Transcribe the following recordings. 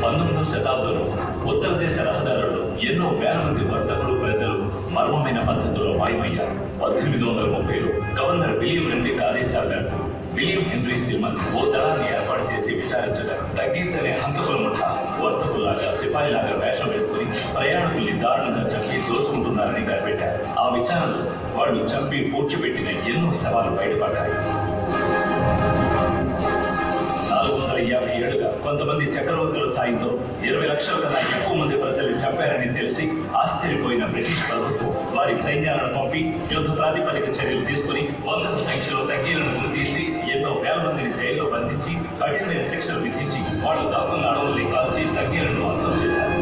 19వ శతాబ్దంలో ఉత్తర దేశ రహదారుల్లో ఎన్నో వేల మంది వర్తకులు ప్రజలు మర్మమైన పద్ధతిలో మాయమయ్యారు. 1830లో గవర్నర్ విలియం హెన్రీ ఆదేశాల మేరకు విలియం హెన్రీ సిల్మన్ ఓ దళాన్ని ఏర్పాటు చేసి విచారించగా తగ్గీస్ అనే హంతకుల ముఠా వర్తకుల్లాగా సిపాయిలాగా వేషం వేసుకుని ప్రయాణికుల్ని దారుణంగా చంపి దోచుకుంటున్నారని కనిపెట్టారు. ఆ విచారణలో వాళ్ళు చంపి పూడ్చిపెట్టిన ఎన్నో శవాలు బయటపడ్డాయి. 450 ఏళ్లుగా కొంతమంది చక్రవర్తుల సాయంతో 20 లక్షల కన్నా ఎక్కువ మంది ప్రజల్ని చంపారని తెలిసి ఆశ్చర్యపోయిన బ్రిటిష్ ప్రభుత్వం వారి సైన్యాలను పంపి యుద్ధ ప్రాతిపదిక చర్యలు తీసుకుని వందల సంఖ్యలో తగ్గీలను గుర్తీసి ఎన్నో వేల మందిని జైల్లో బంధించి కఠినమైన శిక్షలు విధించి వాళ్ళు దాక్కున్న అడవుల్ని కాల్చి తగ్గీలను అంతం చేశారు.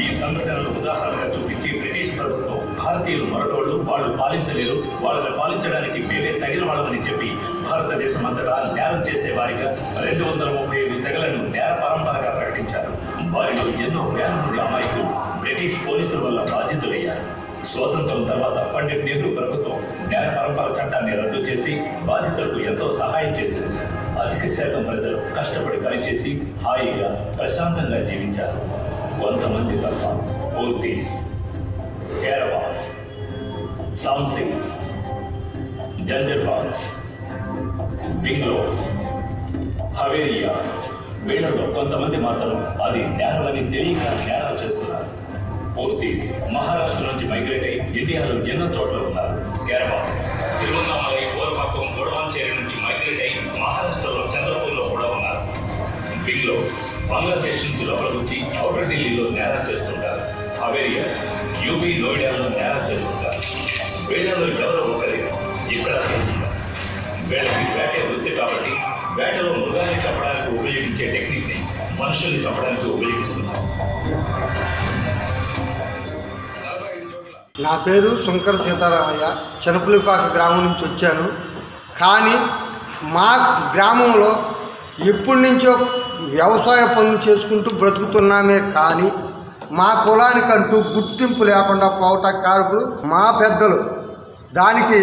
ఈ సంఘటనలు ఉదాహరణగా చూపించి బ్రిటిష్ ప్రభుత్వం భారతీయులు మొరటోళ్లు, వాళ్ళు పాలించలేరు, వాళ్ళని పాలించడానికి మేమే తగిన వాళ్ళమని చెప్పి భారతదేశం అంతటా నేరం చేసే వారిగా 235 తెగలను నేర పరంపరగా ప్రకటించారు. వారిలో ఎన్నో వేల మంది అమాయకులు బ్రిటిష్ పోలీసుల వల్ల బాధితులయ్యారు. స్వాతంత్రం తర్వాత పండిట్ నెహ్రూ ప్రభుత్వం నేర పరంపర చట్టాన్ని రద్దు చేసి బాధితులకు ఎంతో సహాయం చేసింది. అధిక శాతం ప్రజలు కష్టపడి పనిచేసి హాయిగా ప్రశాంతంగా జీవించారు. కొంతమంది తప్ప పోర్టీస్, కేరవాస్, సాంసింగ్స్, జంజర్బాన్స్, బింగ్లోస్, హవేరియాస్ వీళ్ళలో కొంతమంది మాత్రం అది నేరమని తెలియక నేరాలు చేస్తున్నారు. పోర్టీస్ మహారాష్ట్ర నుంచి మైగ్రేట్ అయి ఇండియాలో ఎన్నో చోట్ల ఉన్నారు. కేరవాస్ తిరువన్నామలై, ఓరపాకం, గొడవాంచేరి నుంచి మైగ్రేట్ అయి మహారాష్ట్రలో చంద్రపూర్లో కూడా ఉన్నారు. బింగ్లోస్ బంగ్లాదేశ్ నుంచి లోపల వచ్చి ఔటర్ ఢిల్లీలో నేరం చేస్తుంటారు. హవేరియాస్ యూపీ, నోయిడాలో నేరం చేస్తుంటారు. వీళ్ళలో ఎవరో ఒకరి ఇక్కడ చేస్తున్నారు. వీళ్ళకి వేటే వృత్తి కాబట్టి వేటలో మృగాన్ని చంపడానికి ఉపయోగించే టెక్నిక్ని మనుషుల్ని చంపడానికి ఉపయోగిస్తున్నారు. నా పేరు శంకర సీతారామయ్య, చినపులిపాక గ్రామం నుంచి వచ్చాను. కానీ మా గ్రామంలో ఎప్పటి నుంచో వ్యవసాయ పనులు చేసుకుంటూ బ్రతుకుతున్నామే. కానీ మా కులానికంటూ గుర్తింపు లేకుండా పోవటానికి కారకులు మా పెద్దలు. దానికి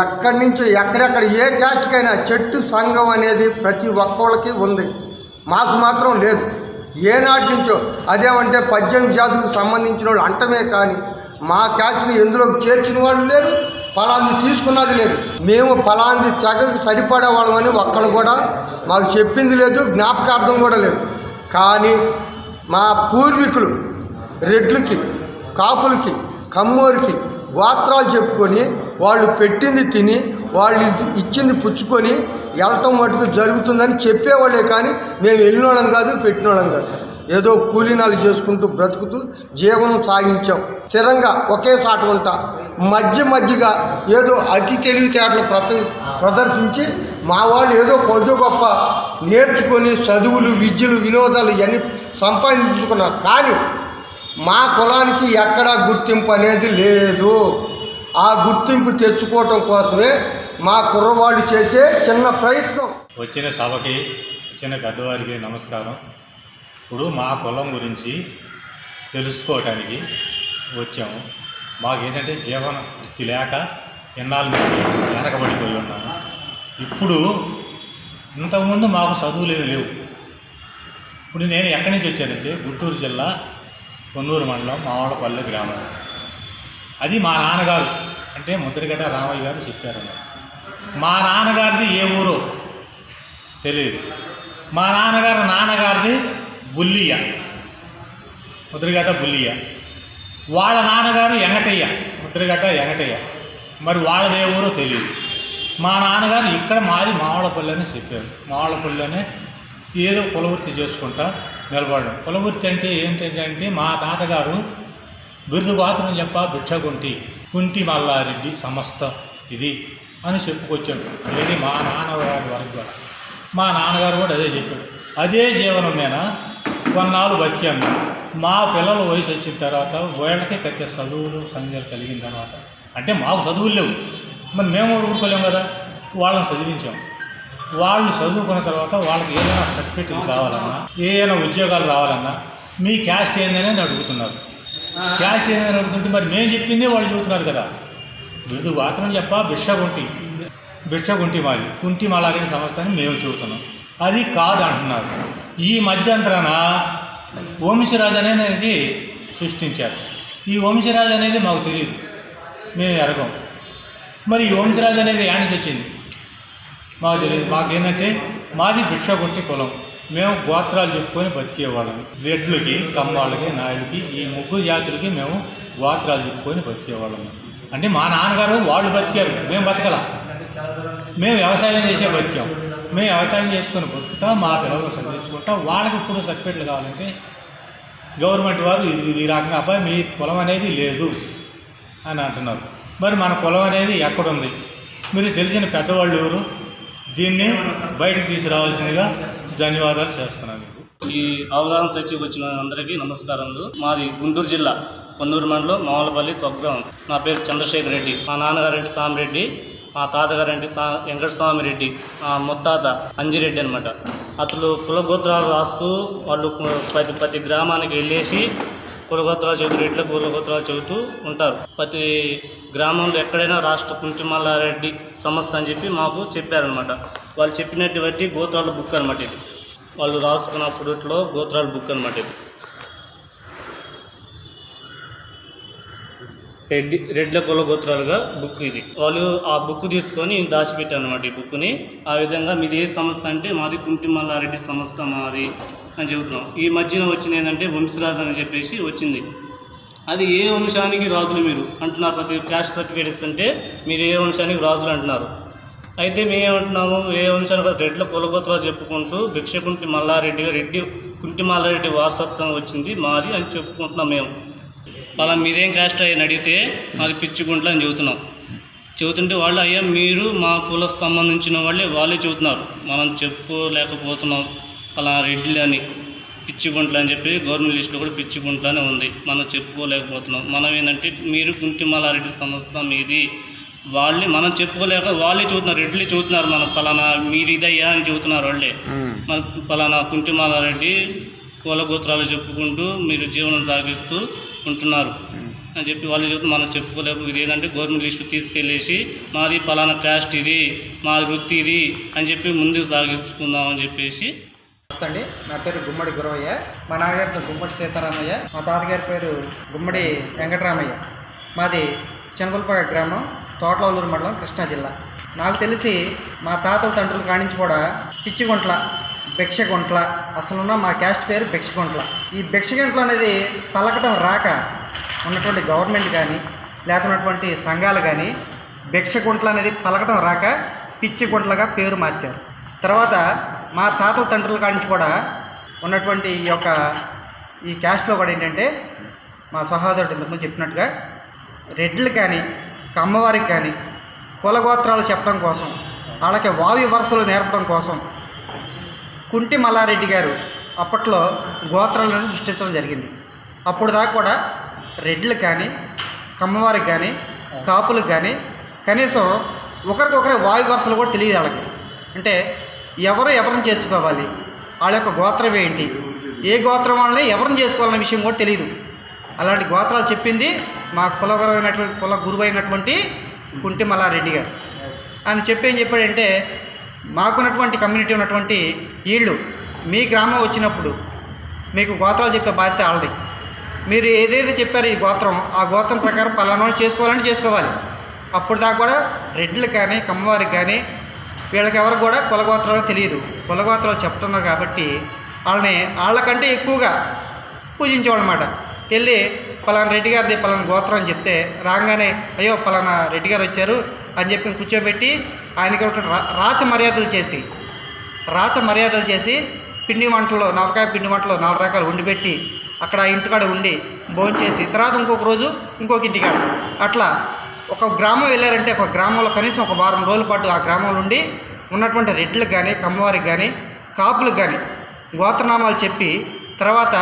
ఎక్కడి నుంచో ఎక్కడెక్కడ ఏ క్యాస్ట్కైనా చెట్టు సంఘం అనేది ప్రతి ఒక్కళ్ళకి ఉంది, మాకు మాత్రం లేదు. ఏనాటి నుంచో అదేమంటే 18 జాతులకు సంబంధించిన వాళ్ళు అంటమే కానీ మా క్యాస్ట్ని ఎందులోకి చేర్చిన వాళ్ళు లేరు, ఫలాంది తీసుకున్నది లేదు. మేము ఫలాంది తెగకి సరిపడే వాళ్ళమని ఒక్కళ్ళు కూడా మాకు చెప్పింది లేదు, జ్ఞాపకార్థం కూడా లేదు. కానీ మా పూర్వీకులు రెడ్లకి, కాపులకి, కమ్మోరికి గోత్రాలు చెప్పుకొని వాళ్ళు పెట్టింది తిని వాళ్ళు ఇచ్చింది పుచ్చుకొని వెళ్ళటం మటుకు జరుగుతుందని చెప్పేవాళ్ళే. కానీ మేము వెళ్ళినోళ్ళం కాదు, పెట్టినోళ్ళం కాదు. ఏదో కూలీనాలు చేసుకుంటూ బ్రతుకుతూ జీవనం సాగించాం. స్థిరంగా ఒకే సాట ఉంటా మధ్యగా ఏదో అతి తెలివితేటలు ప్రదర్శించి మా వాళ్ళు ఏదో కొద్ది గొప్ప నేర్చుకొని చదువులు, విద్యలు, వినోదాలు ఇవన్నీ సంపాదించుకున్నారు. కానీ మా కులానికి ఎక్కడా గుర్తింపు అనేది లేదు. ఆ గుర్తింపు తెచ్చుకోవటం కోసమే మా కుర్రవాళ్ళు చేసే చిన్న ప్రయత్నం. వచ్చిన సభకి వచ్చిన పెద్దవారికి నమస్కారం. ఇప్పుడు మా కులం గురించి తెలుసుకోవటానికి వచ్చాము. మాకేంటంటే జీవన వృత్తి లేక ఎన్నాళ్ళ నుంచి వెనకబడిపోయి ఉన్నాము. ఇప్పుడు ఇంతకుముందు మాకు చదువులు లేవు. ఇప్పుడు నేను ఎక్కడి నుంచి వచ్చానంటే గుంటూరు జిల్లా కొన్నూరు మండలం మావాడపల్లి గ్రామం. అది మా నాన్నగారు అంటే ముద్రగడ్డ రామయ్య గారు చెప్పారన్నమాట. మా నాన్నగారిది ఏ ఊరో తెలియదు. మా నాన్నగారిది బుల్లియ, ముద్రగడ్డ బుల్లియ. వాళ్ళ నాన్నగారు ఎంగటయ్య, ముద్రగడ్డ ఎంగటయ్య. మరి వాళ్ళది ఏ ఊరో తెలియదు. మా నాన్నగారు ఇక్కడ మాది మావాడపల్లి అని చెప్పారు. మావాడపల్లిలోనే ఏదో కులవృత్తి చేసుకుంటా నిలబడడం. కులవృత్తి అంటే ఏంటంటే మా తాతగారు బిరుదు గోత్రం చెప్ప కుంటి మల్లారెడ్డి సమస్త ఇది అని చెప్పుకొచ్చాడు. ఏది మా నాన్నగారి వరకు కూడా. మా నాన్నగారు కూడా అదే చెప్పాడు. అదే జీవనం మీద కొన్నాళ్ళు బతికాము. మా పిల్లల వయసు వచ్చిన తర్వాత వీళ్ళకే కట్టే చదువులు సంఖ్యలు కలిగిన తర్వాత అంటే మాకు చదువులు లేవు, మరి మేము ఊరుకోలేము కదా. వాళ్ళని చదివించాం. వాళ్ళు చదువుకున్న తర్వాత వాళ్ళకి ఏదైనా సర్టిఫికెట్లు కావాలన్నా, ఏదైనా ఉద్యోగాలు రావాలన్నా మీ క్యాస్ట్ ఏందని అడుగుతున్నారు. క్యాస్ట్ ఏందని అడుగుతుంటే మరి మేము చెప్పిందే వాళ్ళు చెబుతున్నారు కదా. బిరుదు మాత్రం చెప్ప భిక్షగుంటి మాది కుంటి మల్లారెడ్డి సంస్థ అని మేము చెబుతున్నాం. అది కాదు అంటున్నారు. ఈ మధ్యంతరాన వంశీరాజు అనేది సృష్టించారు. ఈ వంశీరాజు అనేది మాకు తెలియదు, మేము ఎరగం. మరి ఈ వంశీరాజు అనేది యాడ్ నుంచి వచ్చింది మాకు తెలియదు. మాకేంటంటే మాది భిక్షాకొట్టి కులం, మేము గోత్రాలు చెప్పుకొని బతికేవాళ్ళం. రెడ్లకి, కమ్మాళ్ళకి, నాయుడికి, ఈ ముగ్గురు జాతులకి మేము గోత్రాలు చెప్పుకొని బతికేవాళ్ళం. అంటే మా నాన్నగారు వాళ్ళు బతికారు, మేము బతకలా. మేము వ్యవసాయం చేసే బతికాం. మేము వ్యవసాయం చేసుకొని బతుకుతాం, మా పిల్లలు చదివించుకుంటాం. వాళ్ళకి ఇప్పుడు సర్టిఫికెట్లు కావాలంటే గవర్నమెంట్ వారు ఇది ఈ రకంగా అబ్బాయి మీ కులం అనేది లేదు అని అంటున్నారు. మరి మన కులం అనేది ఎక్కడుంది? మీరు తెలిసిన పెద్దవాళ్ళు ఎవరు? దీన్ని బయటకు తీసుకురావాల్సిందిగా ధన్యవాదాలు చేస్తున్నాను. ఈ అవగాహన చర్చకు వచ్చిన అందరికీ నమస్కారములు. మాది గుంటూరు జిల్లా పొన్నూరు మండలం మామలపల్లి స్వగ్రామం. నా పేరు చంద్రశేఖర్ రెడ్డి. మా నాన్నగారంటే సామిరెడ్డి, మా తాతగారంటే వెంకటస్వామి రెడ్డి, మా ముత్తాత అంజిరెడ్డి అనమాట. అతను కులగోత్రాలు రాస్తూ వాళ్ళు ప్రతి గ్రామానికి వెళ్ళేసి కులగోత్రాలు చెబుతూ, రెడ్ల కులగోత్రాలు చెబుతూ ఉంటారు. ప్రతి గ్రామంలో ఎక్కడైనా రాష్ట్ర కుంటిమల్లారెడ్డి సంస్థ అని చెప్పి మాకు చెప్పారనమాట. వాళ్ళు చెప్పినటువంటి గోత్రాల బుక్ అనమాట ఇది. వాళ్ళు రాసుకున్నప్పుడులో గోత్రాల బుక్ అనమాట ఇది. రెడ్ల కుల గోత్రాలుగా బుక్ ఇది. వాళ్ళు ఆ బుక్ తీసుకొని దాచిపెట్టారు అనమాట. ఈ బుక్ని ఆ విధంగా మీది ఏ సంస్థ అంటే మాది కుంటిమల్లారెడ్డి సంస్థ మాది అని చెబుతున్నాం. ఈ మధ్యన వచ్చింది ఏంటంటే వంశీరాజు అని చెప్పేసి వచ్చింది. అది ఏ వంశానికి రాజులు మీరు అంటున్నారు. ప్రతి క్యాస్ట్ సర్టిఫికేట్ ఇస్తుంటే మీరు ఏ వంశానికి రాజులు అంటున్నారు. అయితే మేమేమంటున్నాము, ఏ వంశానికి రెడ్ల కులగోత్రాలు చెప్పుకుంటూ భిక్షకుంటి మల్లారెడ్డిగా కుంటి మల్లారెడ్డి వారసత్వం వచ్చింది మాది అని చెప్పుకుంటున్నాం. మేము అలా మీదేం క్యాస్ట్ అని అడిగితే మాది పిచ్చిగుంట్ల అని చెబుతుంటే వాళ్ళు అయ్యా మీరు మా కుల సంబంధించిన వాళ్ళే చెబుతున్నారు, మనం చెప్పుకోలేకపోతున్నాం అలా రెడ్లు అని పిచ్చిగుంట్ల అని చెప్పి గవర్నమెంట్ లిస్టులో కూడా పిచ్చిగుంట్లనే ఉంది. మనం చెప్పుకోలేకపోతున్నాం. మనం ఏంటంటే మీరు కుంటిమల్లారెడ్డి సంస్థ మీది మనం చెప్పుకోలేక వాళ్ళే చూస్తున్నారు, రెడ్లే చూస్తున్నారు. మనం పలానా మీరు ఇదయ్యా అని చెబుతున్నారు వాళ్ళే. మన పలానా కుంటిమల్లారెడ్డి కులగోత్రాలు చెప్పుకుంటూ మీరు జీవనం సాగిస్తూ ఉంటున్నారు అని చెప్పి వాళ్ళు చెప్తే మనం చెప్పుకోలేక ఇది ఏంటంటే గవర్నమెంట్ లిస్టు తీసుకెళ్ళేసి మాది పలానా క్యాస్ట్ ఇది, మా వృత్తి ఇది అని చెప్పి ముందుకు సాగించుకుందాం అని చెప్పేసి. నమస్తే అండి, నా పేరు గుమ్మడి గురవయ్య. మా నాన్నగారి పేరు గుమ్మడి సీతారామయ్య. మా తాతగారి పేరు గుమ్మడి వెంకటరామయ్య. మాది చెనగొల్పాక గ్రామం, తోటలూరు మండలం, కృష్ణా జిల్లా. నాకు తెలిసి మా తాతల తండ్రులు కానించి కూడా పిచ్చిగుంట్ల, భిక్షగుంట్ల, అసలున్న మా క్యాస్ట్ పేరు భిక్షగుంట్ల. ఈ భిక్షగుంట్ల అనేది పలకటం రాక ఉన్నటువంటి గవర్నమెంట్ కానీ లేకున్నటువంటి సంఘాలు కానీ భిక్షగుంట్ల అనేది పలకటం రాక పిచ్చిగుంట్లగా పేరు మార్చారు. తర్వాత మా తాతల తండ్రుల కానించి కూడా ఉన్నటువంటి ఈ క్యాస్ట్లో కూడా ఏంటంటే మా సహోదరుడు ఇంతకుముందు చెప్పినట్టుగా రెడ్లు కానీ కమ్మవారికి కానీ కులగోత్రాలు చెప్పడం కోసం, వాళ్ళకి వావి వరుసలు నేర్పడం కోసం కుంటి మల్లారెడ్డి గారు అప్పట్లో గోత్రాలను సృష్టించడం జరిగింది. అప్పుడు దాకా కూడా రెడ్లు కానీ కమ్మవారికి కానీ కాపులకు కానీ కనీసం ఒకరికొకరి వాయు వరుసలు కూడా తెలియదు వాళ్ళకి. అంటే ఎవరిని చేసుకోవాలి, వాళ్ళ యొక్క గోత్రం ఏంటి, ఏ గోత్రం వాళ్ళని ఎవరిని చేసుకోవాలన్న విషయం కూడా తెలియదు. అలాంటి గోత్రాలు చెప్పింది మా కుల గురువు అయినటువంటి కుంటి మల్లారెడ్డి గారు. ఆయన ఏం చెప్పాడంటే మాకున్నటువంటి కమ్యూనిటీ ఉన్నటువంటి వీళ్ళు మీ గ్రామం వచ్చినప్పుడు మీకు గోత్రాలు చెప్పే బాధ్యత వాళ్ళది. మీరు ఏదైతే చెప్పారో ఈ గోత్రం, ఆ గోత్రం ప్రకారం పలానా చేసుకోవాలని చేసుకోవాలి. అప్పుడు దాకా కూడా రెడ్లు కానీ కమ్మవారికి కానీ వీళ్ళకి ఎవరికి కూడా కులగోత్రాలు తెలియదు. కులగోత్రాలు చెప్తున్నారు కాబట్టి వాళ్ళకంటే ఎక్కువగా పూజించేవాళ్ళమాట. వెళ్ళి పలానా రెడ్డి గారిది పలానా గోత్రం అని చెప్తే రాగానే అయ్యో పలానా రెడ్డి గారు వచ్చారు అని చెప్పి కూర్చోబెట్టి ఆయనకి రాచ మర్యాదలు చేసి పిండి వంటలు, నవకాయ పిండి వంటలు 4 రకాలు వండిపెట్టి అక్కడ ఇంటికాడ ఉండి భోంచేసి తర్వాత ఇంకొక రోజు ఇంకొక ఇంటికాడ అట్లా ఒక గ్రామం వెళ్ళారంటే ఒక గ్రామంలో కనీసం ఒక వారం రోజుల పాటు ఆ గ్రామంలో ఉండి ఉన్నటువంటి రెడ్లకు కానీ కమ్మవారికి కానీ కాపులకు కానీ గోత్రనామాలు చెప్పి తర్వాత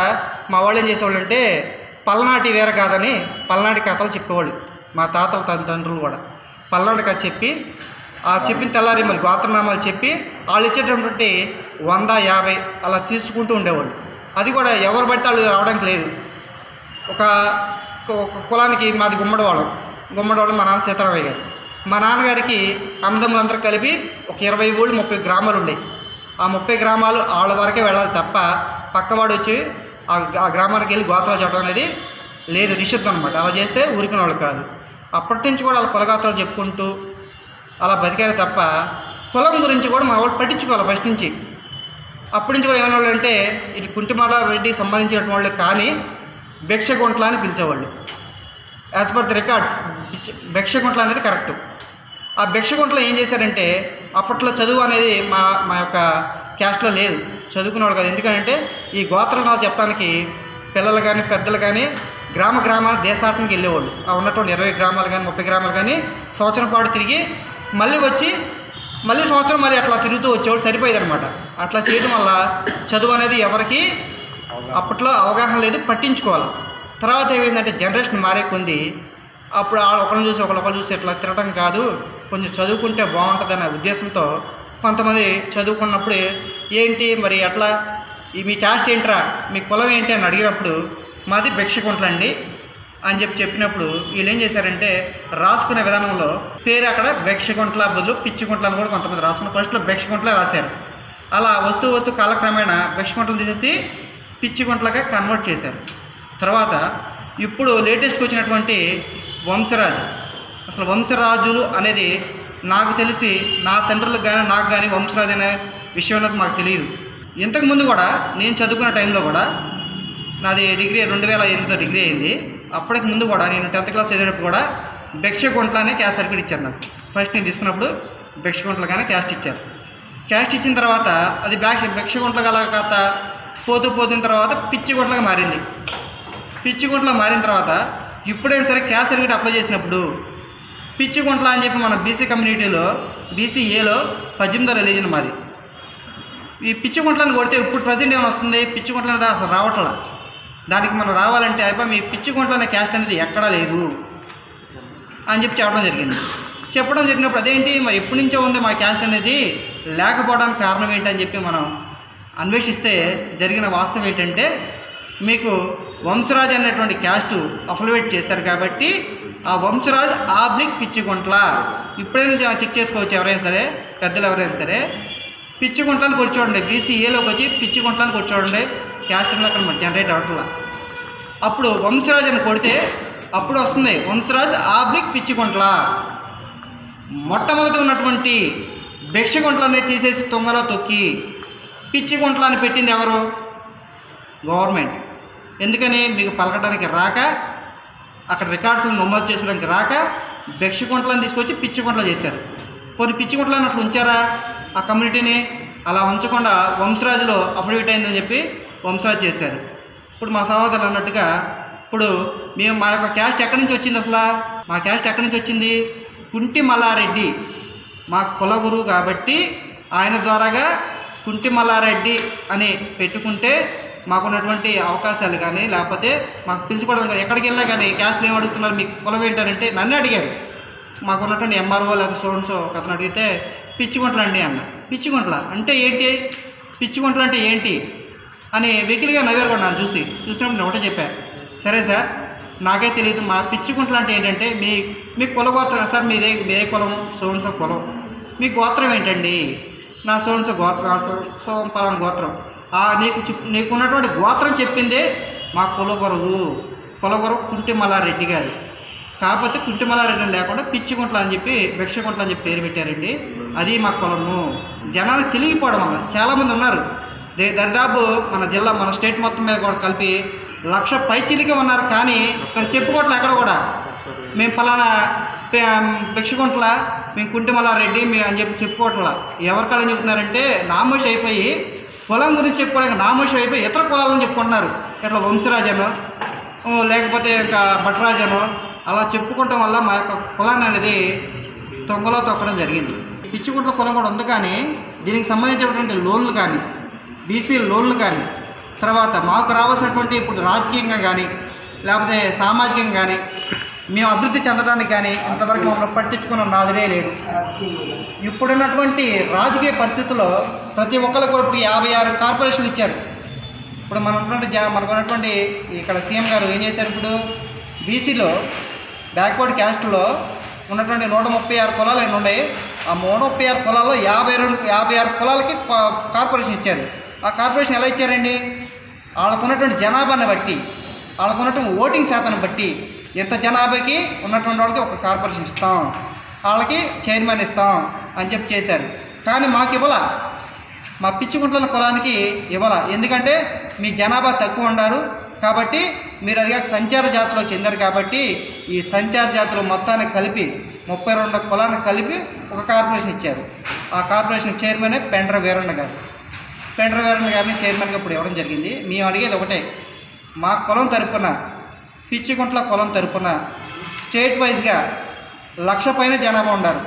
మా వాళ్ళు ఏం చేసేవాళ్ళు అంటే పల్నాటి వేరే కాదని పల్నాటి కథలు చెప్పేవాళ్ళు. మా తాతల తండ్రులు కూడా పల్నాటి కథ చెప్పి ఆ చెప్పిన తెల్లారి మరి గోత్రనామాలు చెప్పి వాళ్ళు ఇచ్చేటటువంటి 100, 50 అలా తీసుకుంటూ ఉండేవాళ్ళు. అది కూడా ఎవరు పడితే వాళ్ళు రావడానికి లేదు. ఒక కులానికి మాది గుమ్మడివాళ్ళం మా నాన్న సీతారామయ్య గారు. మా నాన్నగారికి అన్నదమ్ములందరూ కలిపి ఒక 20 ఊళ్ళు 30 గ్రామాలు ఉండేవి. ఆ 30 గ్రామాలు వాళ్ళ వరకే వెళ్ళాలి తప్ప పక్కవాడు వచ్చి ఆ గ్రామానికి వెళ్ళి గోత్రాలు చెప్పడం అనేది లేదు, నిషిద్ధం అనమాట. అలా చేస్తే ఊరికిన వాళ్ళు కాదు. అప్పటి నుంచి కూడా వాళ్ళ కులగాత్రాలు చెప్పుకుంటూ అలా బతికారు తప్ప కులం గురించి కూడా మన వాళ్ళు పట్టించుకోవాలి ఫస్ట్ నుంచి. అప్పటి నుంచి కూడా ఏమైనా వాళ్ళు అంటే ఇది కుంటిమల్లారెడ్డికి సంబంధించినటువంటి వాళ్ళు కానీ భిక్షగుంట్ల అని పిలిచేవాళ్ళు. యాజ్ పర్ ది రికార్డ్స్ భిక్షగుంట్ల అనేది కరెక్ట్. ఆ భిక్షగుంట్లో ఏం చేశారంటే అప్పట్లో చదువు అనేది మా యొక్క క్యాస్ట్లో లేదు, చదువుకునేవాళ్ళు కాదు. ఎందుకంటే ఈ గోత్రాలు చెప్పడానికి పిల్లలు కానీ పెద్దలు కానీ గ్రామాల దేశాటనకి వెళ్ళేవాళ్ళు. ఆ ఉన్నటువంటి 20 గ్రామాలు కానీ 30 గ్రామాలు కానీ సంవత్సరం పాటు తిరిగి మళ్ళీ వచ్చి మళ్ళీ సంవత్సరం మళ్ళీ అట్లా తిరుగుతూ వచ్చేవాళ్ళు, సరిపోయేదనమాట. అట్లా చేయడం వల్ల చదువు అనేది ఎవరికి అప్పట్లో అవగాహన లేదు, పట్టించుకోవాలి. తర్వాత ఏమైందంటే జనరేషన్ మారే కొంది అప్పుడు ఒకరిని చూసి ఒకరు చూసి ఇట్లా తిరగడం కాదు, కొంచెం చదువుకుంటే బాగుంటుందనే ఉద్దేశంతో కొంతమంది చదువుకున్నప్పుడు ఏంటి మరి అట్లా మీ క్యాస్ట్ ఏంట్రా, మీ కులం ఏంటి అని అడిగినప్పుడు మాది భిక్షగుంట్లండి అని చెప్పినప్పుడు వీళ్ళు ఏం చేశారంటే రాసుకునే విధానంలో పేరు అక్కడ భిక్షగుంట్ల బదులు పిచ్చిగుంట్ల అని కూడా కొంతమంది రాసుకున్నారు. ఫస్ట్లో భిక్షగుంట్లే రాశారు. అలా వస్తూ కాలక్రమేణా భిక్షగుంటలు తీసేసి పిచ్చిగుంట్లగా కన్వర్ట్ చేశారు. తర్వాత ఇప్పుడు లేటెస్ట్గా వచ్చినటువంటి వంశరాజు, అసలు వంశరాజులు అనేది నాకు తెలిసి నా తండ్రులకు కానీ నాకు కానీ వంశరాజు అనే విషయం అనేది మాకు తెలియదు. ఇంతకుముందు కూడా నేను చదువుకున్న టైంలో కూడా నాది డిగ్రీ 2008లో డిగ్రీ అయింది. అప్పటికి ముందు కూడా నేను 10th క్లాస్ చదివేటప్పుడు కూడా భిక్షగుంట్ల అనే క్యాస్ట్ సర్టిఫికేట్ ఇచ్చారు నాకు. ఫస్ట్ నేను తీసుకున్నప్పుడు భిక్షగుంట్లగానే క్యాస్ట్ ఇచ్చారు. క్యాస్ట్ ఇచ్చిన తర్వాత అది భిక్షగుంట్ల గల కథ పోతున్న తర్వాత పిచ్చిగుంట్లగా మారింది. పిచ్చిగుంట్ల మారిన తర్వాత ఇప్పుడైనా సరే క్యాస్ట్ సర్టిఫికేట్ అప్లై చేసినప్పుడు పిచ్చిగుంట్ల అని చెప్పి మన బీసీ కమ్యూనిటీలో BCAలో 18వ రిలీజన్ మాది. ఈ పిచ్చిగుంట్లను కొడితే ఇప్పుడు ప్రజెంట్ ఏమైనా వస్తుంది, పిచ్చిగుంట్ల అనేది అసలు రావట్లా. దానికి మనం రావాలంటే అయిపోయి మీ పిచ్చిగుంట్ల అనే క్యాస్ట్ అనేది ఎక్కడా లేదు అని చెప్పడం జరిగినప్పుడు అదేంటి మరి ఎప్పటి నుంచో ఉంది మా క్యాస్ట్ అనేది లేకపోవడానికి కారణం ఏంటని చెప్పి మనం అన్వేషిస్తే జరిగిన వాస్తవం ఏంటంటే మీకు వంశరాజ్ అనేటువంటి క్యాస్ట్ అఫిలివేట్ చేస్తారు కాబట్టి ఆ వంశరాజ్ ఆబ్లిక్ పిచ్చిగుంట్ల ఇప్పుడైనా చెక్ చేసుకోవచ్చు. ఎవరైనా సరే పెద్దలు ఎవరైనా సరే పిచ్చిగుంట్లను కొట్టి చూడండి, BCAలోకి వచ్చి పిచ్చిగుంట్లను కొట్టి చూడండి, క్యాస్ట్ అనేది అక్కడ జనరేట్ అవ్వట్లా. అప్పుడు వంశరాజ్ అని కొడితే అప్పుడు వస్తుంది వంశరాజ్ ఆబ్లిక్ పిచ్చిగుంట్ల. మొట్టమొదటి ఉన్నటువంటి భిక్షగుంట్లని తీసేసి తుంగలో తొక్కి పిచ్చిగుంట్ల అని పెట్టింది ఎవరు? గవర్నమెంట్. ఎందుకని మీకు పలకడానికి రాక, అక్కడ రికార్డ్స్ని నమోదు చేసుకోవడానికి రాక భిక్షగుంట్లను తీసుకొచ్చి పిచ్చిగుంట్ల చేశారు. కొన్ని పిచ్చిగుంట్లను అట్లా ఉంచారా ఆ కమ్యూనిటీని? అలా ఉంచకుండా వంశరాజులో అఫిడవిట్ అయిందని చెప్పి వంశరాజు చేశారు. ఇప్పుడు మా సహోదరులు అన్నట్టుగా ఇప్పుడు మేము మా యొక్క క్యాస్ట్ ఎక్కడి నుంచి వచ్చింది? అసలు మా క్యాస్ట్ ఎక్కడి నుంచి వచ్చింది? కుంటిమల్లారెడ్డి మా కులగురువు కాబట్టి ఆయన ద్వారాగా కుంటిమల్లారెడ్డి అని పెట్టుకుంటే మాకున్నటువంటి అవకాశాలు కానీ లేకపోతే మాకు పిలుచుకోవడం కానీ ఎక్కడికి వెళ్ళా కానీ క్యాస్ట్లు ఏం అడుగుతున్నారు, మీకు కులం ఏంటంటే నన్ను అడిగారు. మాకున్నటువంటి MRO లేదా స్టూడెంట్స్ ఒక అతను అడిగితే పిచ్చిగుంట్ల అండి అన్న. పిచ్చిగుంట్ల అంటే ఏంటి, పిచ్చిగుంట్ల అంటే ఏంటి అని వెకిలిగా నవ్వారు కూడా నన్ను చూసినప్పుడు నేను ఒకటే చెప్పాను, సరే సార్ నాకే తెలియదు, మా పిచ్చిగుంట్ల అంటే ఏంటంటే మీ కులగోత్రం సార్, మీదే కులం సోన్సో కులం, మీ గోత్రం ఏంటండి? నా సోన్సో గోత్రం, సో పలానా గోత్రం. నీకు ఉన్నటువంటి గోత్రం చెప్పిందే మా కులగురువు కుంటిమల్లారెడ్డి గారు. కాకపోతే కుంటిమల్లారెడ్డి అని లేకుండా పిచ్చిగుంట్ల అని చెప్పి భిక్షగుంట్ల అని చెప్పి పేరు పెట్టారండి. అది మా కులము. జనానికి తెలియకపోవడం వల్ల చాలామంది ఉన్నారు. దరిదాపు మన జిల్లా మన స్టేట్ మొత్తం మీద కూడా కలిపి 1,00,000 పైచీలిగా ఉన్నారు. కానీ ఇక్కడ చెప్పుకోవట్లే ఎక్కడ కూడా మేము పలానా భిక్షగుంట్ల, మేము కుంటిమల్లారెడ్డి మేము అని చెప్పి చెప్పుకోవట్లా. ఎవరికాళ్ళని చెప్తున్నారంటే నామోషి అయిపోయి కులం గురించి చెప్పుకోవడానికి నామోషి అయిపోయి ఇతర కులాలను చెప్పుకుంటున్నారు. ఇట్లా వంశరాజనో లేకపోతే ఇంకా భట్రాజనో అలా చెప్పుకోవటం వల్ల మా యొక్క కులాన్ని అనేది తొంగలో తొక్కడం జరిగింది. పిచ్చిగుంట్ల కులం కూడా ఉంది, కానీ దీనికి సంబంధించినటువంటి లోన్లు కానీ BC లోన్లు కానీ తర్వాత మాకు రావాల్సినటువంటి ఇప్పుడు రాజకీయంగా కానీ లేకపోతే సామాజికంగా కానీ మేము అభివృద్ధి చెందడానికి కానీ ఇంతవరకు మమ్మల్ని పట్టించుకున్న నాదుడే లేడు. ఇప్పుడున్నటువంటి రాజకీయ పరిస్థితుల్లో ప్రతి ఒక్కరికి కూడా ఇప్పుడు 56 కార్పొరేషన్లు ఇచ్చారు. ఇప్పుడు మనకున్నటువంటి ఇక్కడ సీఎం గారు ఏం చేశారు, ఇప్పుడు BCలో బ్యాక్వర్డ్ క్యాస్ట్లో ఉన్నటువంటి 136 కులాలు ఎన్ని ఉన్నాయి, ఆ 36 కులాల్లో 56 కులాలకి కార్పొరేషన్ ఇచ్చారు. ఆ కార్పొరేషన్ ఎలా ఇచ్చారండి? వాళ్ళకున్నటువంటి జనాభాని బట్టి, వాళ్ళకున్నటువంటి ఓటింగ్ శాతాన్ని బట్టి ఇంత జనాభాకి ఉన్నటువంటి వాళ్ళకి ఒక కార్పొరేషన్ ఇస్తాం, వాళ్ళకి చైర్మన్ ఇస్తాం అని చెప్పి చేశారు. కానీ మాకు ఇవ్వాల, మా పిచ్చిగుంట్ల కులానికి ఇవ్వాల. ఎందుకంటే మీ జనాభా తక్కువ ఉన్నారు కాబట్టి, మీరు అదిగా సంచార జాతిలో చెందారు కాబట్టి ఈ సంచార జాతులు మొత్తాన్ని కలిపి 32 కులాన్ని కలిపి ఒక కార్పొరేషన్ ఇచ్చారు. ఆ కార్పొరేషన్ చైర్మనే పెండ్ర వీరన్న గారు. పెండ్ర వీరన్న గారిని చైర్మన్గా ఇప్పుడు ఇవ్వడం జరిగింది. మేము అడిగేది ఒకటే, మా కులం తరపున, పిచ్చిగుంట్ల కులం తరపున స్టేట్ వైజ్గా 1,00,000 పైన జనాభా ఉన్నారు.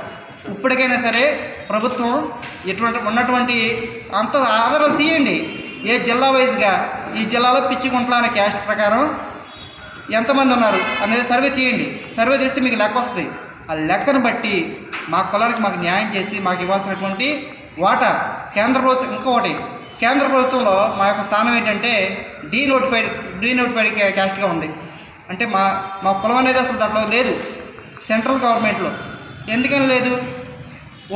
ఇప్పటికైనా సరే ప్రభుత్వం ఇటువంటి ఉన్నటువంటి అంత ఆధారాలు తీయండి. ఏ జిల్లా వైజ్గా ఈ జిల్లాలో పిచ్చిగుంట్ల అనే క్యాస్ట్ ప్రకారం ఎంతమంది ఉన్నారు అనేది సర్వే తీయండి. సర్వే తీస్తే మీకు లెక్క వస్తుంది. ఆ లెక్కను బట్టి మా కులానికి మాకు న్యాయం చేసి మాకు ఇవ్వాల్సినటువంటి వాటా కేంద్ర ప్రభుత్వం. ఇంకొకటి, కేంద్ర ప్రభుత్వంలో మా యొక్క స్థానం ఏంటంటే డీనోటిఫైడ్ క్యాస్ట్గా ఉంది. అంటే మా కులం అనేది అసలు దాంట్లో లేదు. సెంట్రల్ గవర్నమెంట్లో ఎందుకని లేదు?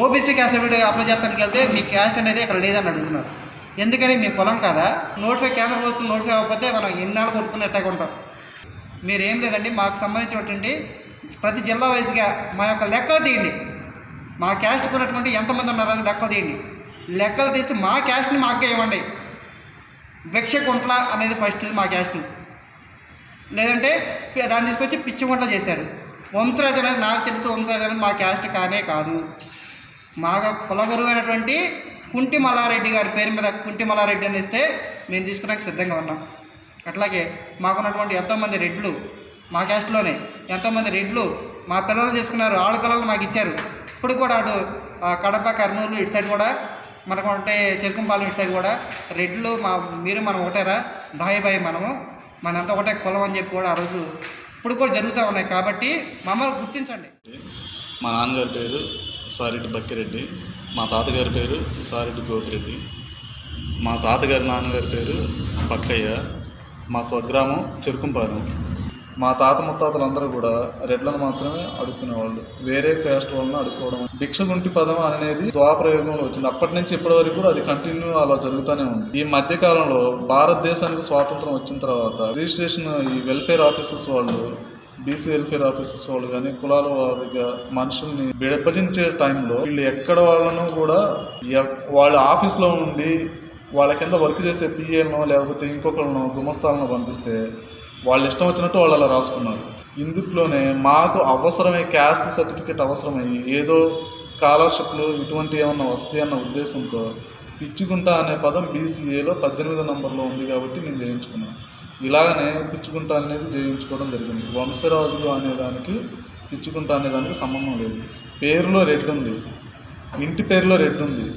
ఓబీసీ క్యాస్ట్ సర్టిఫికేట్ అప్లై చేస్తానికి వెళ్తే మీ క్యాస్ట్ అనేది ఇక్కడ లేదని అడుగుతున్నారు. ఎందుకని? మీ కులం కదా. కేంద్ర ప్రభుత్వం నోటిఫై అవ్వకపోతే మనం ఎన్నాళ్ళు కొట్టుకున్నట్టే ఉంటాం. మీరేం లేదండి, మాకు సంబంధించినటువంటి ప్రతి జిల్లా వైజ్గా మా యొక్క లెక్కలు తీయండి. మా క్యాస్ట్కి ఉన్నటువంటి ఎంతమంది ఉన్నారు అది లెక్కలు తీయండి. లెక్కలు తీసి మా క్యాస్ట్ని మాకే ఇవ్వండి. భిక్షగుంట్ల అనేది ఫస్ట్ మా క్యాస్ట్. లేదంటే దాన్ని తీసుకొచ్చి పిచ్చిగుంట్ల చేశారు. వంశరాజ్ అనేది నాకు తెలుసు, వంశరాజ్ అనేది మా క్యాస్ట్ కానే కాదు. మా కులగురువు అయినటువంటి కుంటి మల్లారెడ్డి గారి పేరు మీద కుంటి మల్లారెడ్డి అని ఇస్తే మేము తీసుకోవడానికి సిద్ధంగా ఉన్నాం. అట్లాగే మాకున్నటువంటి ఎంతోమంది రెడ్లు మా క్యాస్ట్లోనే, ఎంతోమంది రెడ్లు మా పిల్లలు చేసుకున్నారు, వాళ్ళ పిల్లలు మాకు ఇచ్చారు. ఇప్పుడు కూడా అటు కడప, కర్నూలు ఇటు సైడ్ కూడా మనకు అంటే చెరుకుంపాలెం ఇటు సైడ్ కూడా రెడ్లు మీరు మనం ఒకటేరా, బాయ్ మనంతా ఒకటే కులం అని చెప్పి కూడా ఆ రోజు ఇప్పుడు కూడా జరుగుతూ ఉన్నాయి. కాబట్టి మమ్మల్ని గుర్తించండి. మా నాన్నగారి పేరు సారెడ్డి బక్కిరెడ్డి, మా తాతగారి పేరు సారెడ్డి గోపిరెడ్డి, మా తాతగారి నాన్నగారి పేరు పక్కయ్య, మా స్వగ్రామం చెరుకుంపాలెం. మా తాత ముత్తాతలందరూ కూడా రెడ్లను మాత్రమే అడుక్కునేవాళ్ళు, వేరే క్యాస్ట్ వాళ్ళని అడుక్కోవడం. భిక్షగుంటి పదం అనేది ద్వాపరయుగంలో వచ్చింది. అప్పటి నుంచి ఇప్పటి వరకు కూడా అది కంటిన్యూ అలా జరుగుతూనే ఉంది. ఈ మధ్య కాలంలో భారతదేశానికి స్వాతంత్రం వచ్చిన తర్వాత రిజిస్ట్రేషన్ ఈ వెల్ఫేర్ ఆఫీసర్స్ వాళ్ళు, బీసీ వెల్ఫేర్ ఆఫీసర్స్ వాళ్ళు కానీ కులాల వారిగా మనుషుల్ని విభజించే టైంలో వీళ్ళు ఎక్కడ వాళ్ళను కూడా వాళ్ళ ఆఫీస్లో ఉండి వాళ్ళ కింద వర్క్ చేసే పిఏలను లేకపోతే ఇంకొకళ్ళను గుమస్తాలను పంపిస్తే వాళ్ళు ఇష్టం వచ్చినట్టు వాళ్ళు అలా రాసుకున్నారు. ఇందులోనే మాకు అవసరమై క్యాస్ట్ సర్టిఫికేట్ అవసరమై ఏదో స్కాలర్షిప్లు ఇటువంటి ఏమన్నా వస్తాయి అన్న ఉద్దేశంతో పిచ్చుగుంట అనే పదం బీసీఏలో 18వ నంబర్లో ఉంది కాబట్టి నేను చేయించుకున్నాను. ఇలాగనే పిచ్చుగుంట అనేది చేయించుకోవడం జరిగింది. వంశరాజులు అనేదానికి పిచ్చుగుంట అనేదానికి సంబంధం లేదు. పేరులో రెడ్డి ఉంది, ఇంటి పేరులో రెడ్డి ఉంది.